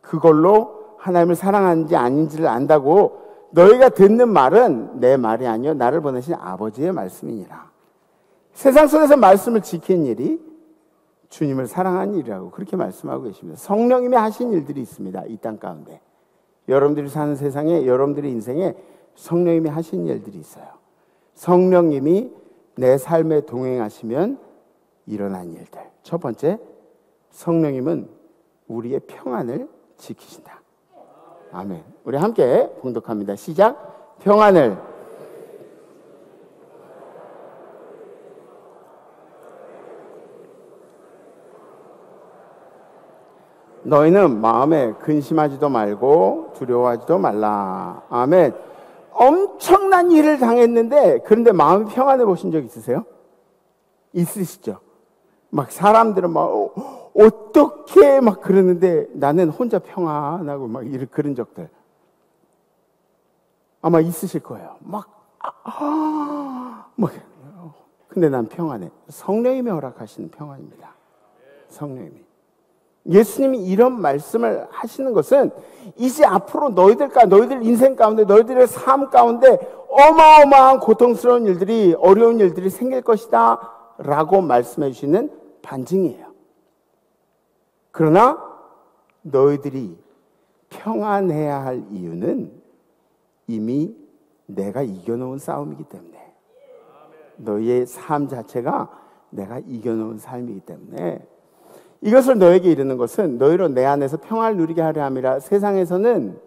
그걸로 하나님을 사랑하는지 아닌지를 안다고 너희가 듣는 말은 내 말이 아니요 나를 보내신 아버지의 말씀이니라. 세상 속에서 말씀을 지키는 일이 주님을 사랑하는 일이라고 그렇게 말씀하고 계십니다. 성령님이 하신 일들이 있습니다. 이 땅 가운데. 여러분들이 사는 세상에, 여러분들의 인생에 성령님이 하신 일들이 있어요. 성령님이 내 삶에 동행하시면 일어난 일들. 첫 번째, 성령님은 우리의 평안을 지키신다. 아멘. 우리 함께 봉독합니다. 시작. 평안을 너희는 마음에 근심하지도 말고 두려워하지도 말라. 아멘. 엄청난 일을 당했는데 그런데 마음이 평안해 보신 적 있으세요? 있으시죠? 막 사람들은 막 어떻게 막 그러는데 나는 혼자 평안하고 막 그런 적들 아마 있으실 거예요. 막 근데 난 평안해. 성령님이 허락하시는 평안입니다. 성령님이. 예수님이 이런 말씀을 하시는 것은 이제 앞으로 너희들 인생 가운데 너희들의 삶 가운데 어마어마한 고통스러운 일들이 어려운 일들이 생길 것이다 라고 말씀해 주시는 반증이에요. 그러나 너희들이 평안해야 할 이유는 이미 내가 이겨놓은 싸움이기 때문에 너희의 삶 자체가 내가 이겨놓은 삶이기 때문에 이것을 너에게 이르는 것은 너희로 내 안에서 평안을 누리게 하려 함이라. 세상에서는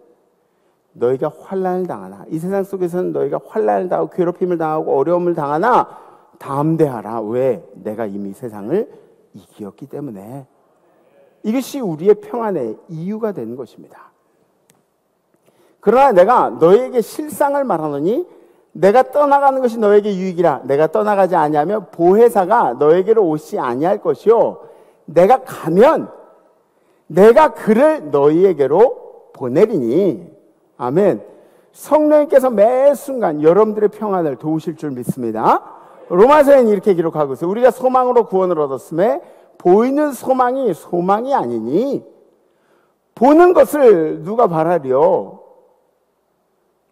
너희가 환난을 당하나 이 세상 속에서는 너희가 환난을 당하고 괴롭힘을 당하고 어려움을 당하나 담대하라. 왜? 내가 이미 세상을 이기었기 때문에. 이것이 우리의 평안의 이유가 되는 것입니다. 그러나 내가 너희에게 실상을 말하노니 내가 떠나가는 것이 너에게 유익이라. 내가 떠나가지 아니하면 보혜사가 너에게로 오시 아니할 것이요 내가 가면 내가 그를 너희에게로 보내리니. 아멘. 성령님께서 매 순간 여러분들의 평안을 도우실 줄 믿습니다. 로마서에는 이렇게 기록하고 있어요. 우리가 소망으로 구원을 얻었음에 보이는 소망이 아니니. 보는 것을 누가 바라리요?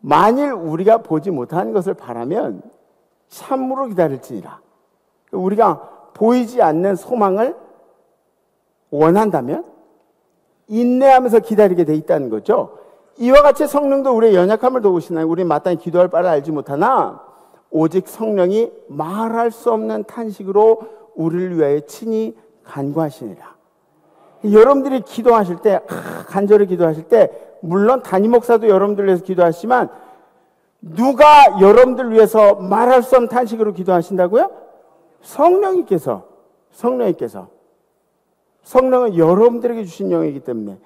만일 우리가 보지 못하는 것을 바라면 참으로 기다릴지니라. 우리가 보이지 않는 소망을 원한다면 인내하면서 기다리게 돼 있다는 거죠. 이와 같이 성령도 우리의 연약함을 도우시나요? 우리 마땅히 기도할 바를 알지 못하나 오직 성령이 말할 수 없는 탄식으로 우리를 위하여 친히 간구하시니라. 여러분들이 기도하실 때 간절히 기도하실 때 물론 담임 목사도 여러분들 위해서 기도하시지만 누가 여러분들 위해서 말할 수 없는 탄식으로 기도하신다고요? 성령님께서. 성령은 여러분들에게 주신 영이기 때문에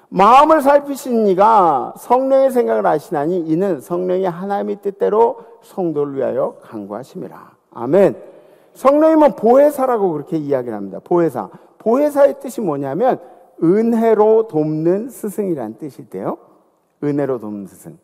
마음을 살피신 이가 성령의 생각을 아시나니 이는 성령이 하나님의 뜻대로 성도를 위하여 간구하심이라. 아멘. 성령님은 보혜사라고 그렇게 이야기를 합니다. 보혜사. 보혜사의 뜻이 뭐냐면 은혜로 돕는 스승이라는 뜻인데요. 은혜로 돕는 스승.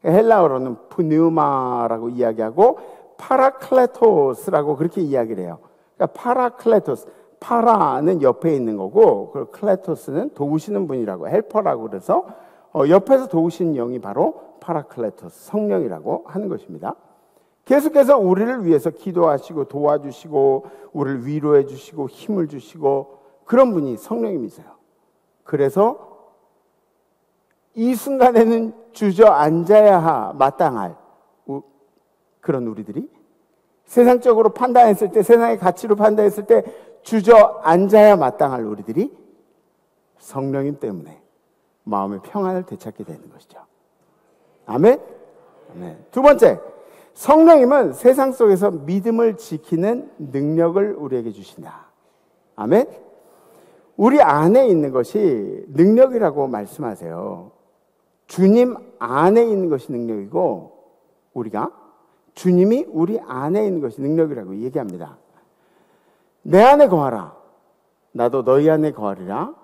헬라어로는 푸뉴마라고 이야기하고 파라클레토스라고 그렇게 이야기를 해요. 그러니까 파라클레토스. 파라는 옆에 있는 거고 그리고 클레토스는 도우시는 분이라고 헬퍼라고 그래서 옆에서 도우시는 영이 바로 파라클레토스 성령이라고 하는 것입니다. 계속해서 우리를 위해서 기도하시고 도와주시고 우리를 위로해 주시고 힘을 주시고 그런 분이 성령님이세요. 그래서 이 순간에는 주저앉아야 마땅할 그런 우리들이 세상적으로 판단했을 때 세상의 가치로 판단했을 때 주저앉아야 마땅할 우리들이 성령님 때문에 마음의 평안을 되찾게 되는 것이죠. 아멘? 아멘. 두 번째, 성령님은 세상 속에서 믿음을 지키는 능력을 우리에게 주신다. 아멘? 우리 안에 있는 것이 능력이라고 말씀하세요. 주님 안에 있는 것이 능력이고 주님이 우리 안에 있는 것이 능력이라고 얘기합니다. 내 안에 거하라. 나도 너희 안에 거하리라.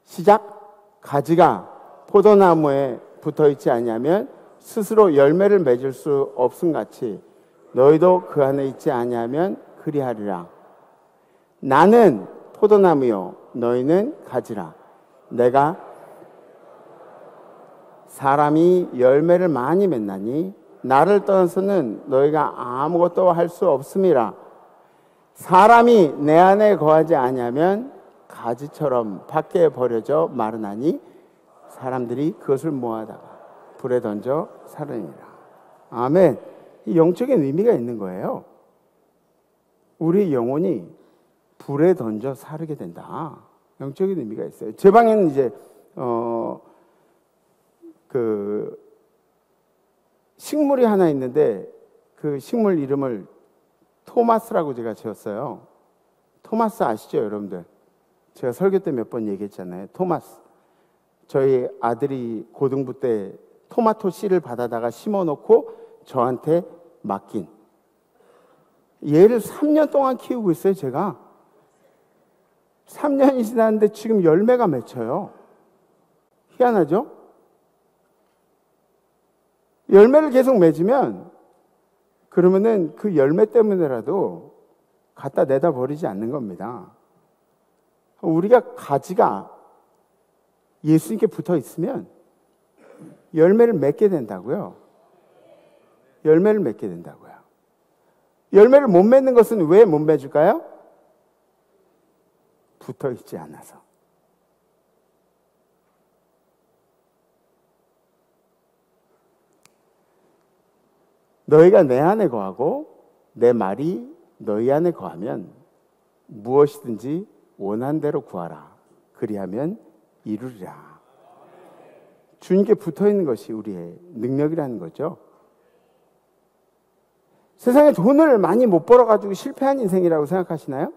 시작. 가지가 포도나무에 붙어있지 아니하면 스스로 열매를 맺을 수 없음 같이 너희도 그 안에 있지 아니하면 그리하리라. 나는 포도나무요 너희는 가지라. 내가 사람이 열매를 많이 맺나니 나를 떠나서는 너희가 아무것도 할 수 없음이라. 사람이 내 안에 거하지 아니하면 가지처럼 밖에 버려져 마르나니 사람들이 그것을 모아다가 불에 던져 살으니라. 아멘. 이 영적인 의미가 있는 거예요. 우리 영혼이 불에 던져 사르게 된다. 영적인 의미가 있어요. 제 방에는 이제 그 식물이 하나 있는데 그 식물 이름을 토마스라고 제가 지었어요. 토마스 아시죠, 여러분들? 제가 설교 때 몇 번 얘기했잖아요. 토마스. 저희 아들이 고등부 때 토마토 씨를 받아다가 심어놓고 저한테 맡긴. 얘를 3년 동안 키우고 있어요, 제가. 3년이 지났는데 지금 열매가 맺혀요. 희한하죠? 열매를 계속 맺으면 그러면은 그 열매 때문에라도 갖다 내다 버리지 않는 겁니다. 우리가 가지가 예수님께 붙어 있으면 열매를 맺게 된다고요. 열매를 맺게 된다고요. 열매를 못 맺는 것은 왜 못 맺을까요? 붙어 있지 않아서. 너희가 내 안에 거하고 내 말이 너희 안에 거하면 무엇이든지 원한 대로 구하라. 그리하면 이루리라. 주님께 붙어 있는 것이 우리의 능력이라는 거죠. 세상에 돈을 많이 못 벌어가지고 실패한 인생이라고 생각하시나요?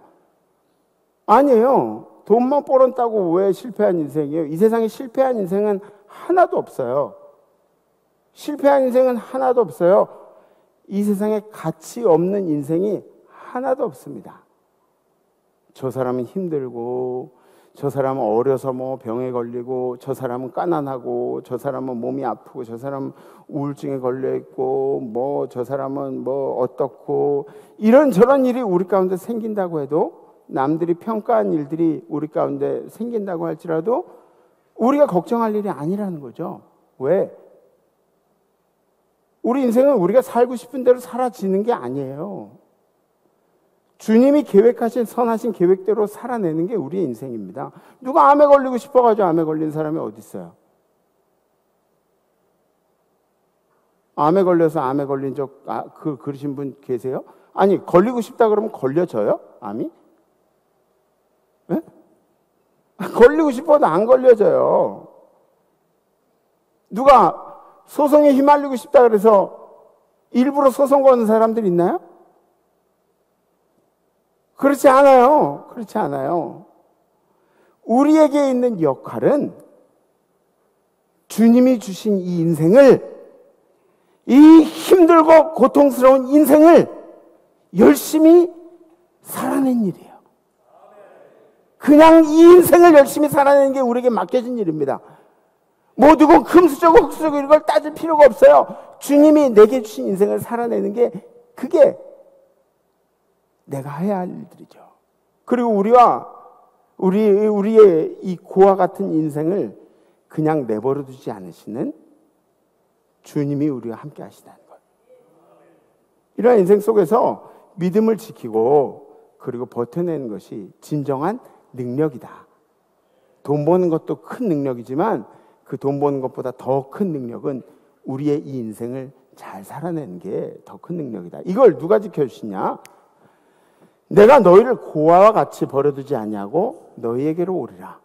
아니에요. 돈만 벌었다고 왜 실패한 인생이에요? 이 세상에 실패한 인생은 하나도 없어요. 실패한 인생은 하나도 없어요. 이 세상에 가치 없는 인생이 하나도 없습니다. 저 사람은 힘들고, 저 사람은 어려서 뭐 병에 걸리고, 저 사람은 가난하고, 저 사람은 몸이 아프고, 저 사람은 우울증에 걸려 있고, 뭐 저 사람은 뭐 어떻고, 이런저런 일이 우리 가운데 생긴다고 해도, 남들이 평가한 일들이 우리 가운데 생긴다고 할지라도 우리가 걱정할 일이 아니라는 거죠. 왜? 우리 인생은 우리가 살고 싶은 대로 살아지는 게 아니에요. 주님이 계획하신 선하신 계획대로 살아내는 게 우리의 인생입니다. 누가 암에 걸리고 싶어가지고 암에 걸린 사람이 어디 있어요? 암에 걸려서 암에 걸린 적 그러신 분 계세요? 아니, 걸리고 싶다 그러면 걸려져요? 암이? 네? 걸리고 싶어도 안 걸려져요. 누가 소송에 휘말리고 싶다 그래서 일부러 소송 거는 사람들 있나요? 그렇지 않아요. 그렇지 않아요. 우리에게 있는 역할은 주님이 주신 이 인생을, 이 힘들고 고통스러운 인생을 열심히 살아낸 일이에요. 그냥 이 인생을 열심히 살아내는 게 우리에게 맡겨진 일입니다. 뭐 누구 금수저고 흑수저고 이런 걸 따질 필요가 없어요. 주님이 내게 주신 인생을 살아내는 게 그게 내가 해야 할 일들이죠. 그리고 우리의 이 고와 같은 인생을 그냥 내버려 두지 않으시는 주님이 우리와 함께 하시다는 것. 이러한 인생 속에서 믿음을 지키고 그리고 버텨내는 것이 진정한 능력이다. 돈 버는 것도 큰 능력이지만 그 돈 버는 것보다 더 큰 능력은 우리의 이 인생을 잘 살아내는 게 더 큰 능력이다. 이걸 누가 지켜주시냐? 내가 너희를 고아와 같이 버려두지 않냐고 너희에게로 오리라.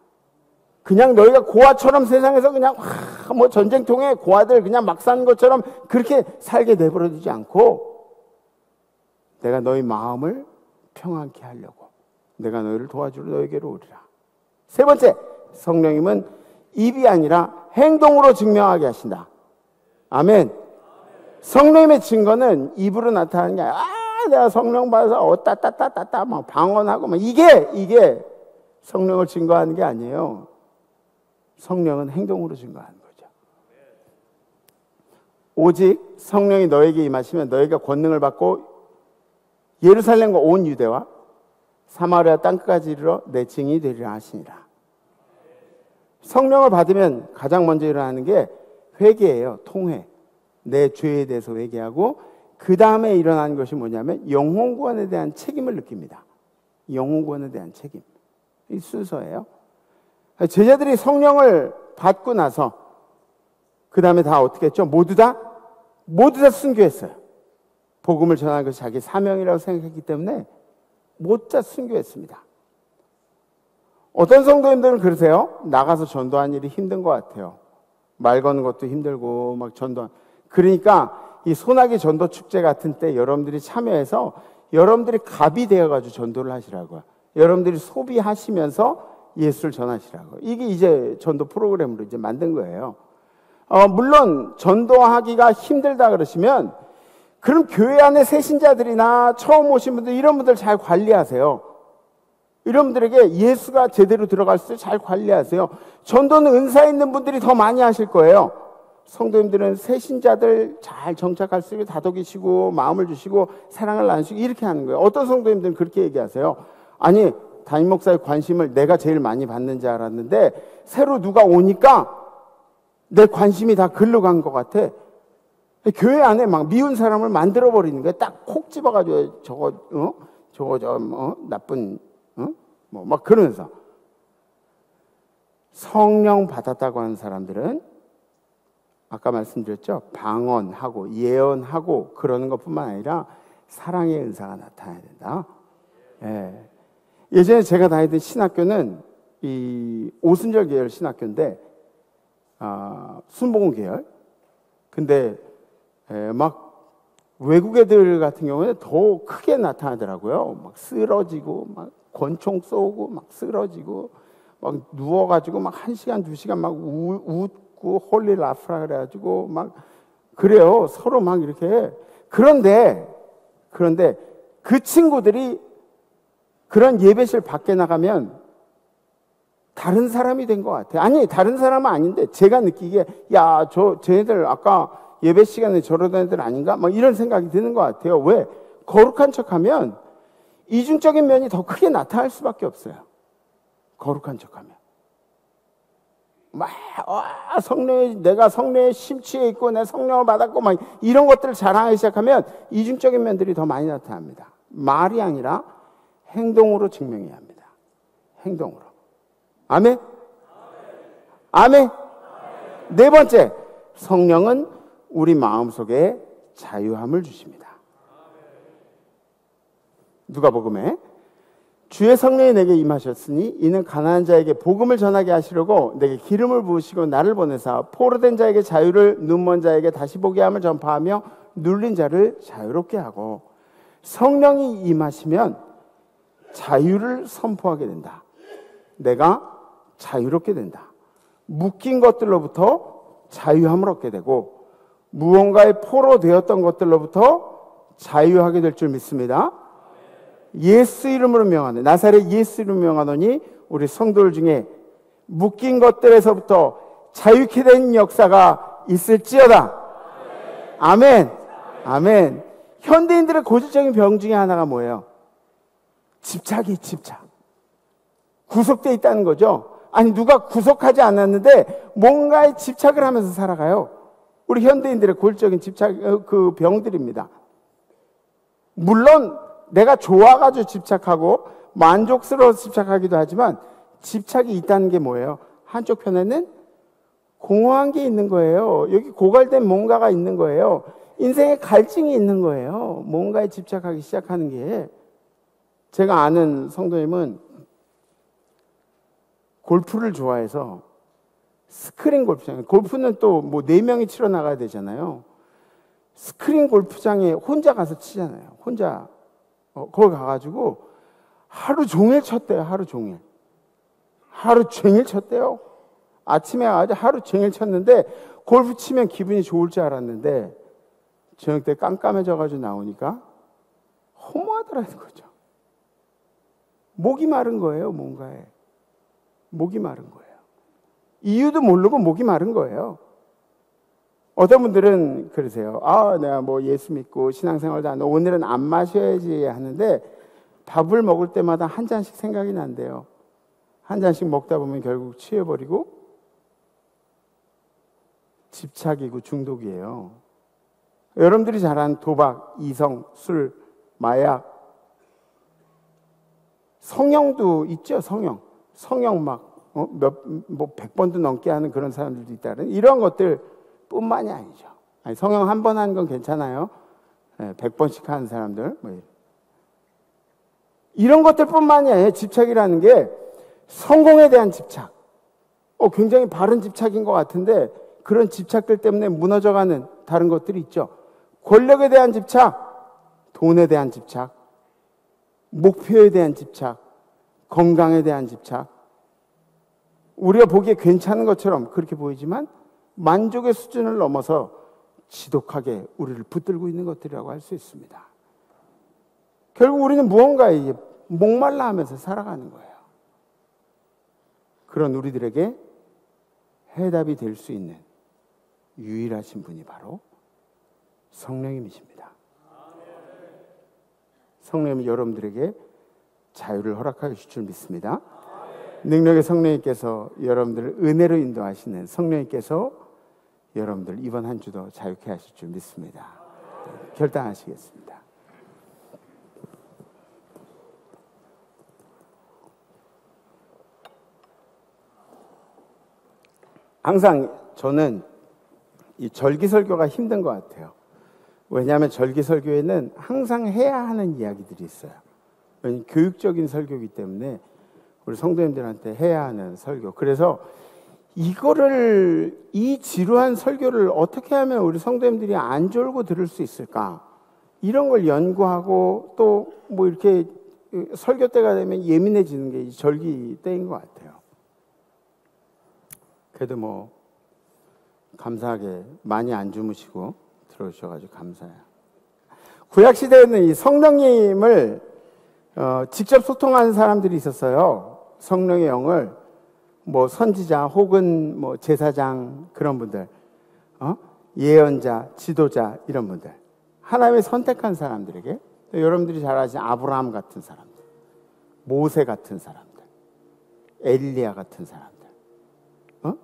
그냥 너희가 고아처럼 세상에서 그냥 뭐 전쟁통에 고아들 그냥 막 사는 것처럼 그렇게 살게 내버려두지 않고 내가 너희 마음을 평안케 하려고 내가 너희를 도와주러 너희에게로 오리라. 세 번째, 성령님은 입이 아니라 행동으로 증명하게 하신다. 아멘. 성령님의 증거는 입으로 나타나는 게 아니라 내가 성령 받아서 따따따따따 막 방언하고 막 이게 성령을 증거하는 게 아니에요. 성령은 행동으로 증거하는 거죠. 오직 성령이 너에게 임하시면 너희가 권능을 받고 예루살렘과 온 유대와 사마리아 땅끝까지 이르러 내 증인이 되리라 하시니라. 성령을 받으면 가장 먼저 일어나는 게 회개예요. 통회. 내 죄에 대해서 회개하고 그 다음에 일어나는 것이 뭐냐면 영혼 구원에 대한 책임을 느낍니다. 영혼 구원에 대한 책임. 이 순서예요. 제자들이 성령을 받고 나서 그 다음에 다 어떻게 했죠? 모두 다 순교했어요. 복음을 전하는 것이 자기 사명이라고 생각했기 때문에 모두 다 순교했습니다. 어떤 성도님들은 그러세요? 나가서 전도하는 일이 힘든 것 같아요. 말 거는 것도 힘들고 막 그러니까 이 소나기 전도 축제 같은 때 여러분들이 참여해서 여러분들이 갑이 되어가지고 전도를 하시라고요. 여러분들이 소비하시면서 예수를 전하시라고. 이게 이제 전도 프로그램으로 이제 만든 거예요. 물론 전도하기가 힘들다 그러시면 그럼 교회 안에 새신자들이나 처음 오신 분들 이런 분들 잘 관리하세요. 이런 분들에게 예수가 제대로 들어갈 수 있도록 잘 관리하세요. 전도는 은사 있는 분들이 더 많이 하실 거예요. 성도님들은 새신자들 잘 정착할 수 있게 다독이시고 마음을 주시고 사랑을 나누시고 이렇게 하는 거예요. 어떤 성도님들은 그렇게 얘기하세요. 아니 담임 목사의 관심을 내가 제일 많이 받는 줄 알았는데 새로 누가 오니까 내 관심이 다 글로 간 것 같아. 교회 안에 막 미운 사람을 만들어 버리는 거예요. 딱 콕 집어가지고 저거 나쁜 뭐 막 그러면서 성령 받았다고 하는 사람들은 아까 말씀드렸죠. 방언하고 예언하고 그러는 것뿐만 아니라 사랑의 은사가 나타나야 된다. 예. 예전에 제가 다니던 신학교는 이 오순절 계열 신학교인데 순복음 계열. 근데 막 외국 애들 같은 경우는 더 크게 나타나더라고요. 막 쓰러지고 막 권총 쏘고 막 쓰러지고 막 누워가지고 막 1시간 2시간 막 웃고 홀리 라프라 그래가지고 막 그래요. 서로 막 이렇게. 그런데 그 친구들이 그런 예배실 밖에 나가면 다른 사람이 된 것 같아요. 아니 다른 사람은 아닌데 제가 느끼기에 야 쟤네들 아까 예배 시간에 저러던 애들 아닌가? 막 이런 생각이 드는 것 같아요. 왜? 거룩한 척하면 이중적인 면이 더 크게 나타날 수밖에 없어요. 거룩한 척하면 막 내가 성령에 심취해 있고 내 성령을 받았고 막 이런 것들을 자랑하기 시작하면 이중적인 면들이 더 많이 나타납니다. 말이 아니라 행동으로 증명해야 합니다. 행동으로. 아멘? 아멘? 네 번째, 성령은 우리 마음속에 자유함을 주십니다. 누가복음에 주의 성령이 내게 임하셨으니 이는 가난한 자에게 복음을 전하게 하시려고 내게 기름을 부으시고 나를 보내사 포로된 자에게 자유를 눈먼 자에게 다시 보게 함을 전파하며 눌린 자를 자유롭게 하고. 성령이 임하시면 자유를 선포하게 된다. 내가 자유롭게 된다. 묶인 것들로부터 자유함을 얻게 되고 무언가에 포로되었던 것들로부터 자유하게 될 줄 믿습니다. 예수 이름으로 명하노니 나사렛 예수 이름으로 명하노니 우리 성도들 중에 묶인 것들에서부터 자유케 된 역사가 있을지어다. 아멘. 아멘. 현대인들의 고질적인 병 중에 하나가 뭐예요? 집착이 집착. 구속되어 있다는 거죠. 아니 누가 구속하지 않았는데 뭔가에 집착을 하면서 살아가요. 우리 현대인들의 고질적인 집착 그 병들입니다. 물론 내가 좋아가지고 집착하고 만족스러워서 집착하기도 하지만 집착이 있다는 게 뭐예요? 한쪽 편에는 공허한 게 있는 거예요. 여기 고갈된 뭔가가 있는 거예요. 인생에 갈증이 있는 거예요. 뭔가에 집착하기 시작하는 게. 제가 아는 성도님은 골프를 좋아해서 스크린 골프장에, 골프는 또 뭐 4명이 치러 나가야 되잖아요. 스크린 골프장에 혼자 가서 치잖아요. 혼자 거기 가가지고 하루 종일 쳤대요. 하루 종일 쳤대요. 아침에 아주 하루 종일 쳤는데 골프 치면 기분이 좋을 줄 알았는데 저녁 때 깜깜해져가지고 나오니까 허무하더라는 거죠. 목이 마른 거예요. 뭔가에 목이 마른 거예요. 이유도 모르고 목이 마른 거예요. 어떤 분들은 그러세요. 내가 뭐 예수 믿고 신앙생활도 안 하고 오늘은 안 마셔야지 하는데 밥을 먹을 때마다 한 잔씩 생각이 난대요. 한 잔씩 먹다 보면 결국 취해버리고 집착이고 중독이에요. 여러분들이 잘 아는 도박, 이성, 술, 마약, 성형도 있죠. 성형 막 100번도 넘게 하는 그런 사람들도 있다는 이런 것들 뿐만이 아니죠. 아니, 성령 한 번 한 건 괜찮아요. 100번씩 하는 사람들 이런 것들뿐만이 아니라 집착이라는 게 성공에 대한 집착. 굉장히 바른 집착인 것 같은데 그런 집착들 때문에 무너져가는 다른 것들이 있죠. 권력에 대한 집착, 돈에 대한 집착, 목표에 대한 집착, 건강에 대한 집착. 우리가 보기에 괜찮은 것처럼 그렇게 보이지만 만족의 수준을 넘어서 지독하게 우리를 붙들고 있는 것들이라고 할 수 있습니다. 결국 우리는 무언가에 목말라 하면서 살아가는 거예요. 그런 우리들에게 해답이 될 수 있는 유일하신 분이 바로 성령님이십니다. 성령님이 여러분들에게 자유를 허락하여 주실 줄 믿습니다. 능력의 성령님께서 여러분들을 은혜로 인도하시는 성령님께서 여러분들 이번 한 주도 자유케 하실 줄 믿습니다. 결단하시겠습니다. 항상 저는 이 절기설교가 힘든 것 같아요. 왜냐하면 절기설교에는 항상 해야 하는 이야기들이 있어요. 왜냐하면 교육적인 설교이기 때문에 우리 성도님들한테 해야 하는 설교. 그래서 이 지루한 설교를 어떻게 하면 우리 성도님들이 안 졸고 들을 수 있을까? 이런 걸 연구하고 또 뭐 이렇게 설교 때가 되면 예민해지는 게 이 절기 때인 것 같아요. 그래도 뭐 감사하게 많이 안 주무시고 들어오셔가지고 감사해요. 구약 시대에는 이 성령님을 직접 소통하는 사람들이 있었어요. 성령의 영을 뭐 선지자 혹은 뭐 제사장 그런 분들, 예언자, 지도자 이런 분들, 하나님의 선택한 사람들에게 여러분들이 잘 아시는 아브라함 같은 사람들, 모세 같은 사람들, 엘리야 같은 사람들,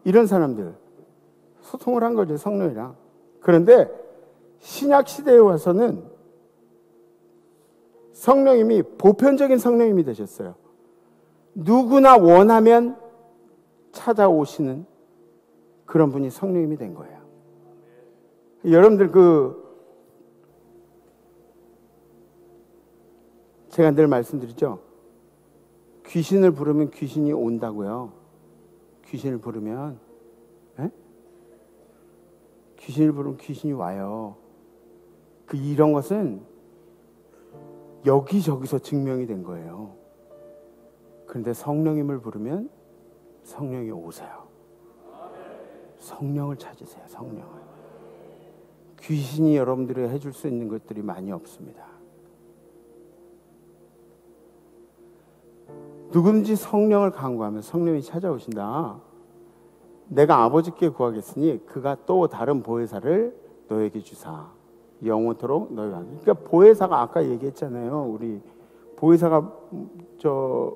이런 사람들 소통을 한 거죠, 성령이랑. 그런데 신약 시대에 와서는 성령님이 보편적인 성령님이 되셨어요. 누구나 원하면 찾아오시는 그런 분이 성령님이 된 거예요. 여러분들 제가 늘 말씀드리죠. 귀신을 부르면 귀신이 온다고요. 귀신을 부르면 귀신을 부르면 귀신이 와요. 이런 것은 여기저기서 증명이 된 거예요. 그런데 성령님을 부르면 성령이 오세요. 성령을 찾으세요. 성령을. 귀신이 여러분들이 해줄 수 있는 것들이 많이 없습니다. 누군지 성령을 간구하면 성령이 찾아오신다. 내가 아버지께 구하겠으니 그가 또 다른 보혜사를 너에게 주사 영원토록 너희와 함께. 그러니까 보혜사가 아까 얘기했잖아요. 우리 보혜사가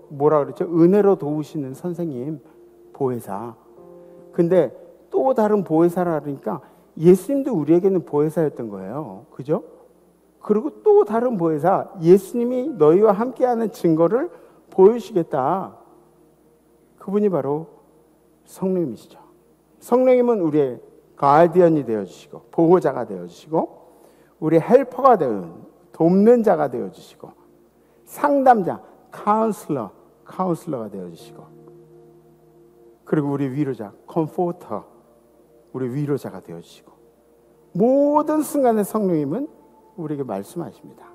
뭐라 그랬죠? 은혜로 도우시는 선생님, 보혜사. 근데 또 다른 보혜사라 그러니까 예수님도 우리에게는 보혜사였던 거예요. 그죠? 그리고 또 다른 보혜사, 예수님이 너희와 함께하는 증거를 보여주시겠다. 그분이 바로 성령님이시죠. 성령님은 우리의 가디언이 되어주시고 보호자가 되어주시고 우리 헬퍼가 돕는 자가 되어주시고 상담자, 카운슬러가 되어주시고 그리고 우리 위로자, 컴포터, 우리 위로자가 되어주시고 모든 순간에 성령님은 우리에게 말씀하십니다.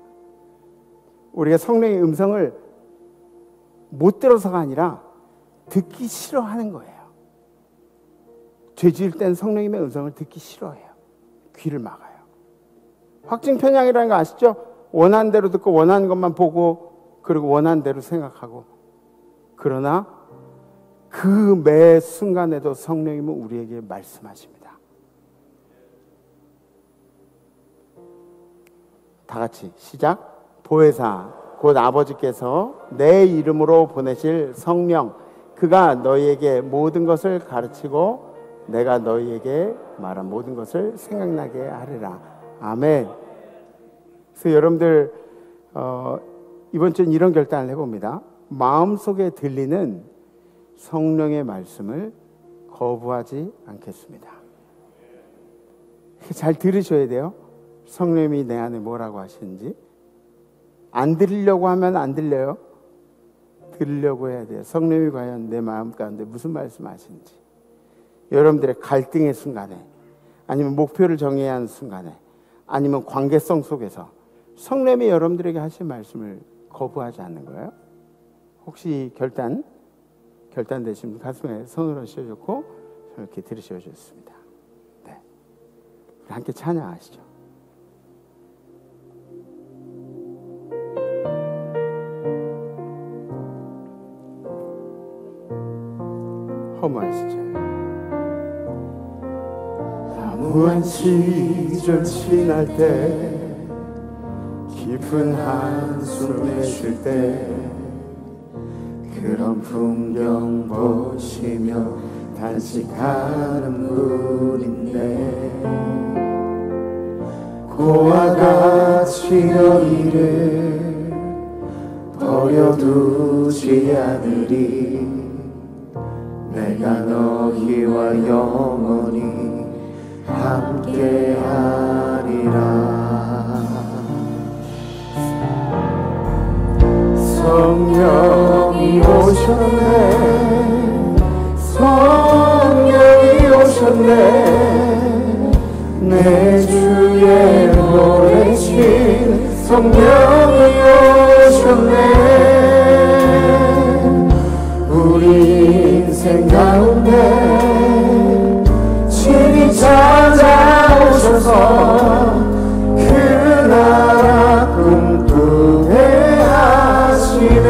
우리가 성령의 음성을 못 들어서가 아니라 듣기 싫어하는 거예요. 죄 지을 땐 성령님의 음성을 듣기 싫어해요. 귀를 막아요. 확증 편향이라는 거 아시죠? 원하는 대로 듣고 원하는 것만 보고 그리고 원하는 대로 생각하고. 그러나 그 매 순간에도 성령님은 우리에게 말씀하십니다. 다 같이 시작. 보혜사 곧 아버지께서 내 이름으로 보내실 성령, 그가 너희에게 모든 것을 가르치고 내가 너희에게 말한 모든 것을 생각나게 하리라. 아멘. 그래서 여러분들 이번 주는 이런 결단을 해봅니다. 마음속에 들리는 성령의 말씀을 거부하지 않겠습니다. 잘 들으셔야 돼요. 성령님이 내 안에 뭐라고 하시는지. 안 들으려고 하면 안 들려요. 들으려고 해야 돼요. 성령님이 과연 내 마음 가운데 무슨 말씀하시는지. 여러분들의 갈등의 순간에, 아니면 목표를 정해야 하는 순간에, 아니면 관계성 속에서 성령님이 여러분들에게 하신 말씀을 거부하지 않는 거예요. 혹시 결단되신 분 가슴에 손을 얹으셨고 이렇게 들으셔주셨습니다. 네, 함께 찬양하시죠. 허무하시죠. 무한 시절 지날 때, 깊은 한숨을 쉴 때, 그런 풍경 보시며 단식하는 분인데, 고와 같이 너희를 버려두지 않으리. 내가 너희와 영원히 함께하리라. 성령이 오셨네, 성령이 오셨네, 내 주의 보내신 성령이 오셨네. 우리 인생 가운데 친히 찾아오셔서 그 나라 꿈꾸게 하시네.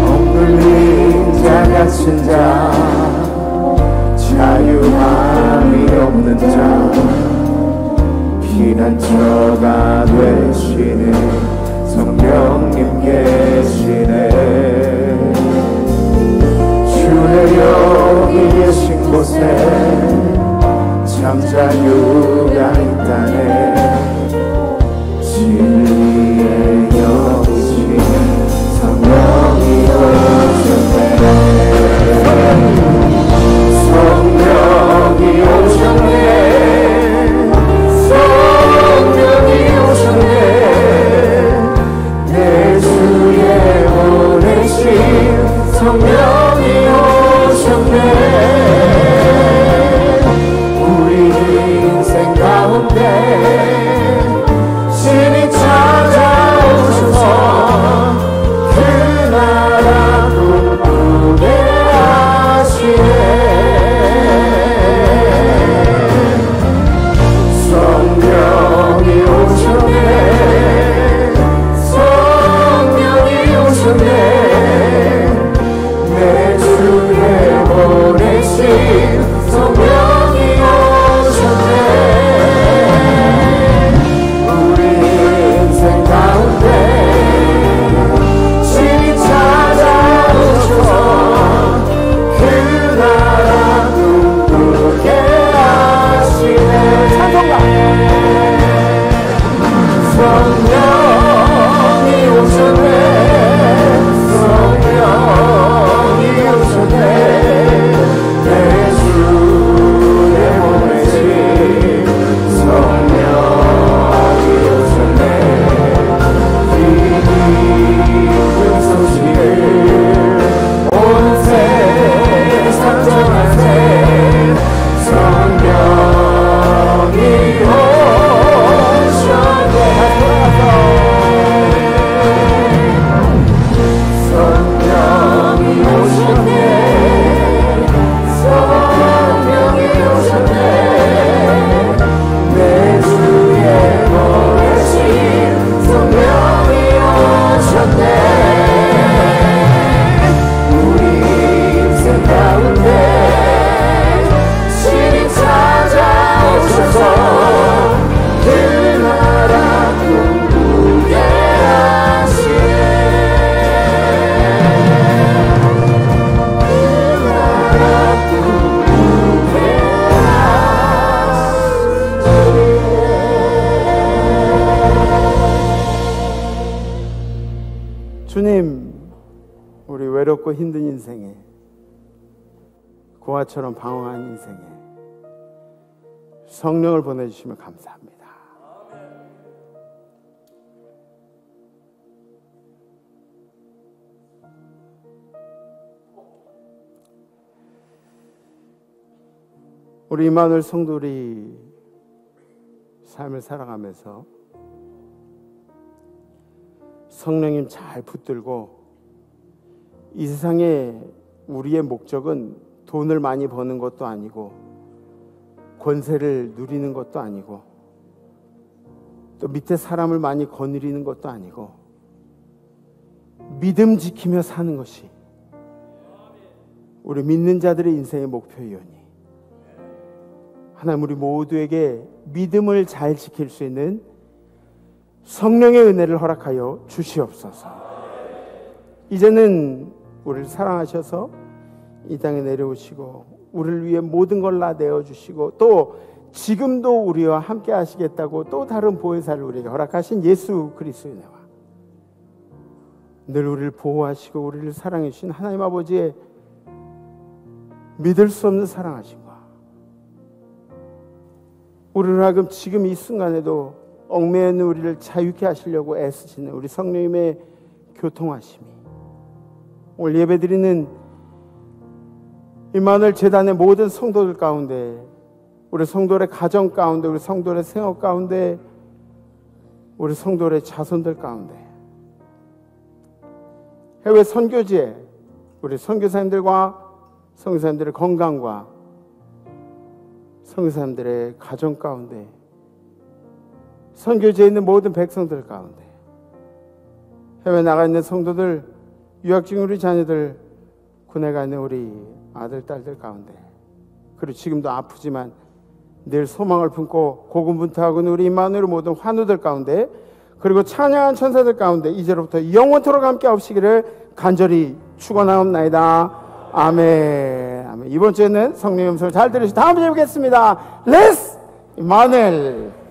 엉클린 자 갇힌 자, 자유함이 없는 자, 피난처가 되시네. 성령님 계시네. 주의 여기 계신 곳에 참 자유가 있다네. 진리의 여신 성령이 오셨네. 성령이 오셨네, 성령이 오셨네, 내 주의 보내신 성령이 오셨네. 우리 인생 가운데 신이 찾아오셔서 그 나라 꿈꾸게 하시네. 성령이 오셨네, 성령이 오셨네, 내 주의 보내신 성령이 오셨네. 우리 인생 가운데 신이 찾아오셔서 그 나라 꿈꾸게 하시네. 성령이 오셨네, 성령이 오셨네, 내 주의 보내신 성령이 오셨네. 기쁜 소식을 온 세상 전하세. 성령이 오셨네. 성령이 오셨네, 성령이 오셨네, 내 주의 보내신 성령이 오셨네. 우리 인생 가운데 신이 찾아 어렵고 힘든 인생에, 고아처럼 방황한 인생에 성령을 보내주시면 감사합니다. 우리 임마누엘 성도들이 삶을 살아가면서 성령님 잘 붙들고, 이 세상에 우리의 목적은 돈을 많이 버는 것도 아니고 권세를 누리는 것도 아니고 또 밑에 사람을 많이 거느리는 것도 아니고 믿음 지키며 사는 것이 우리 믿는 자들의 인생의 목표이오니 하나님, 우리 모두에게 믿음을 잘 지킬 수 있는 성령의 은혜를 허락하여 주시옵소서. 이제는 우리를 사랑하셔서 이 땅에 내려오시고 우리를 위해 모든 걸 다 내어주시고 또 지금도 우리와 함께 하시겠다고 또 다른 보혜사를 우리에게 허락하신 예수 그리스도의 은혜와 늘 우리를 보호하시고 우리를 사랑해 주신 하나님 아버지의 믿을 수 없는 사랑하심과 우리를 하여금 지금 이 순간에도 얽매여 있는 우리를 자유케 하시려고 애쓰시는 우리 성령님의 교통하심이 오늘 예배드리는 임마누엘 재단의 모든 성도들 가운데, 우리 성도들의 가정 가운데, 우리 성도들의 생업 가운데, 우리 성도들의 자손들 가운데, 해외 선교지에 우리 선교사님들과 선교사님들의 건강과 선교사님들의 가정 가운데, 선교지에 있는 모든 백성들 가운데, 해외 나가 있는 성도들, 유학 중인 우리 자녀들, 군에 가 있는 우리 아들, 딸들 가운데, 그리고 지금도 아프지만 늘 소망을 품고 고군분투하고 있는 우리 임마누엘 모든 환우들 가운데, 그리고 찬양한 천사들 가운데 이제로부터 영원토록 함께 하시기를 간절히 축원하옵나이다. 아멘. 아멘. 이번 주에는 성령의 음성을 잘 들으시고 다음 주에 뵙겠습니다. 레스 임마누엘.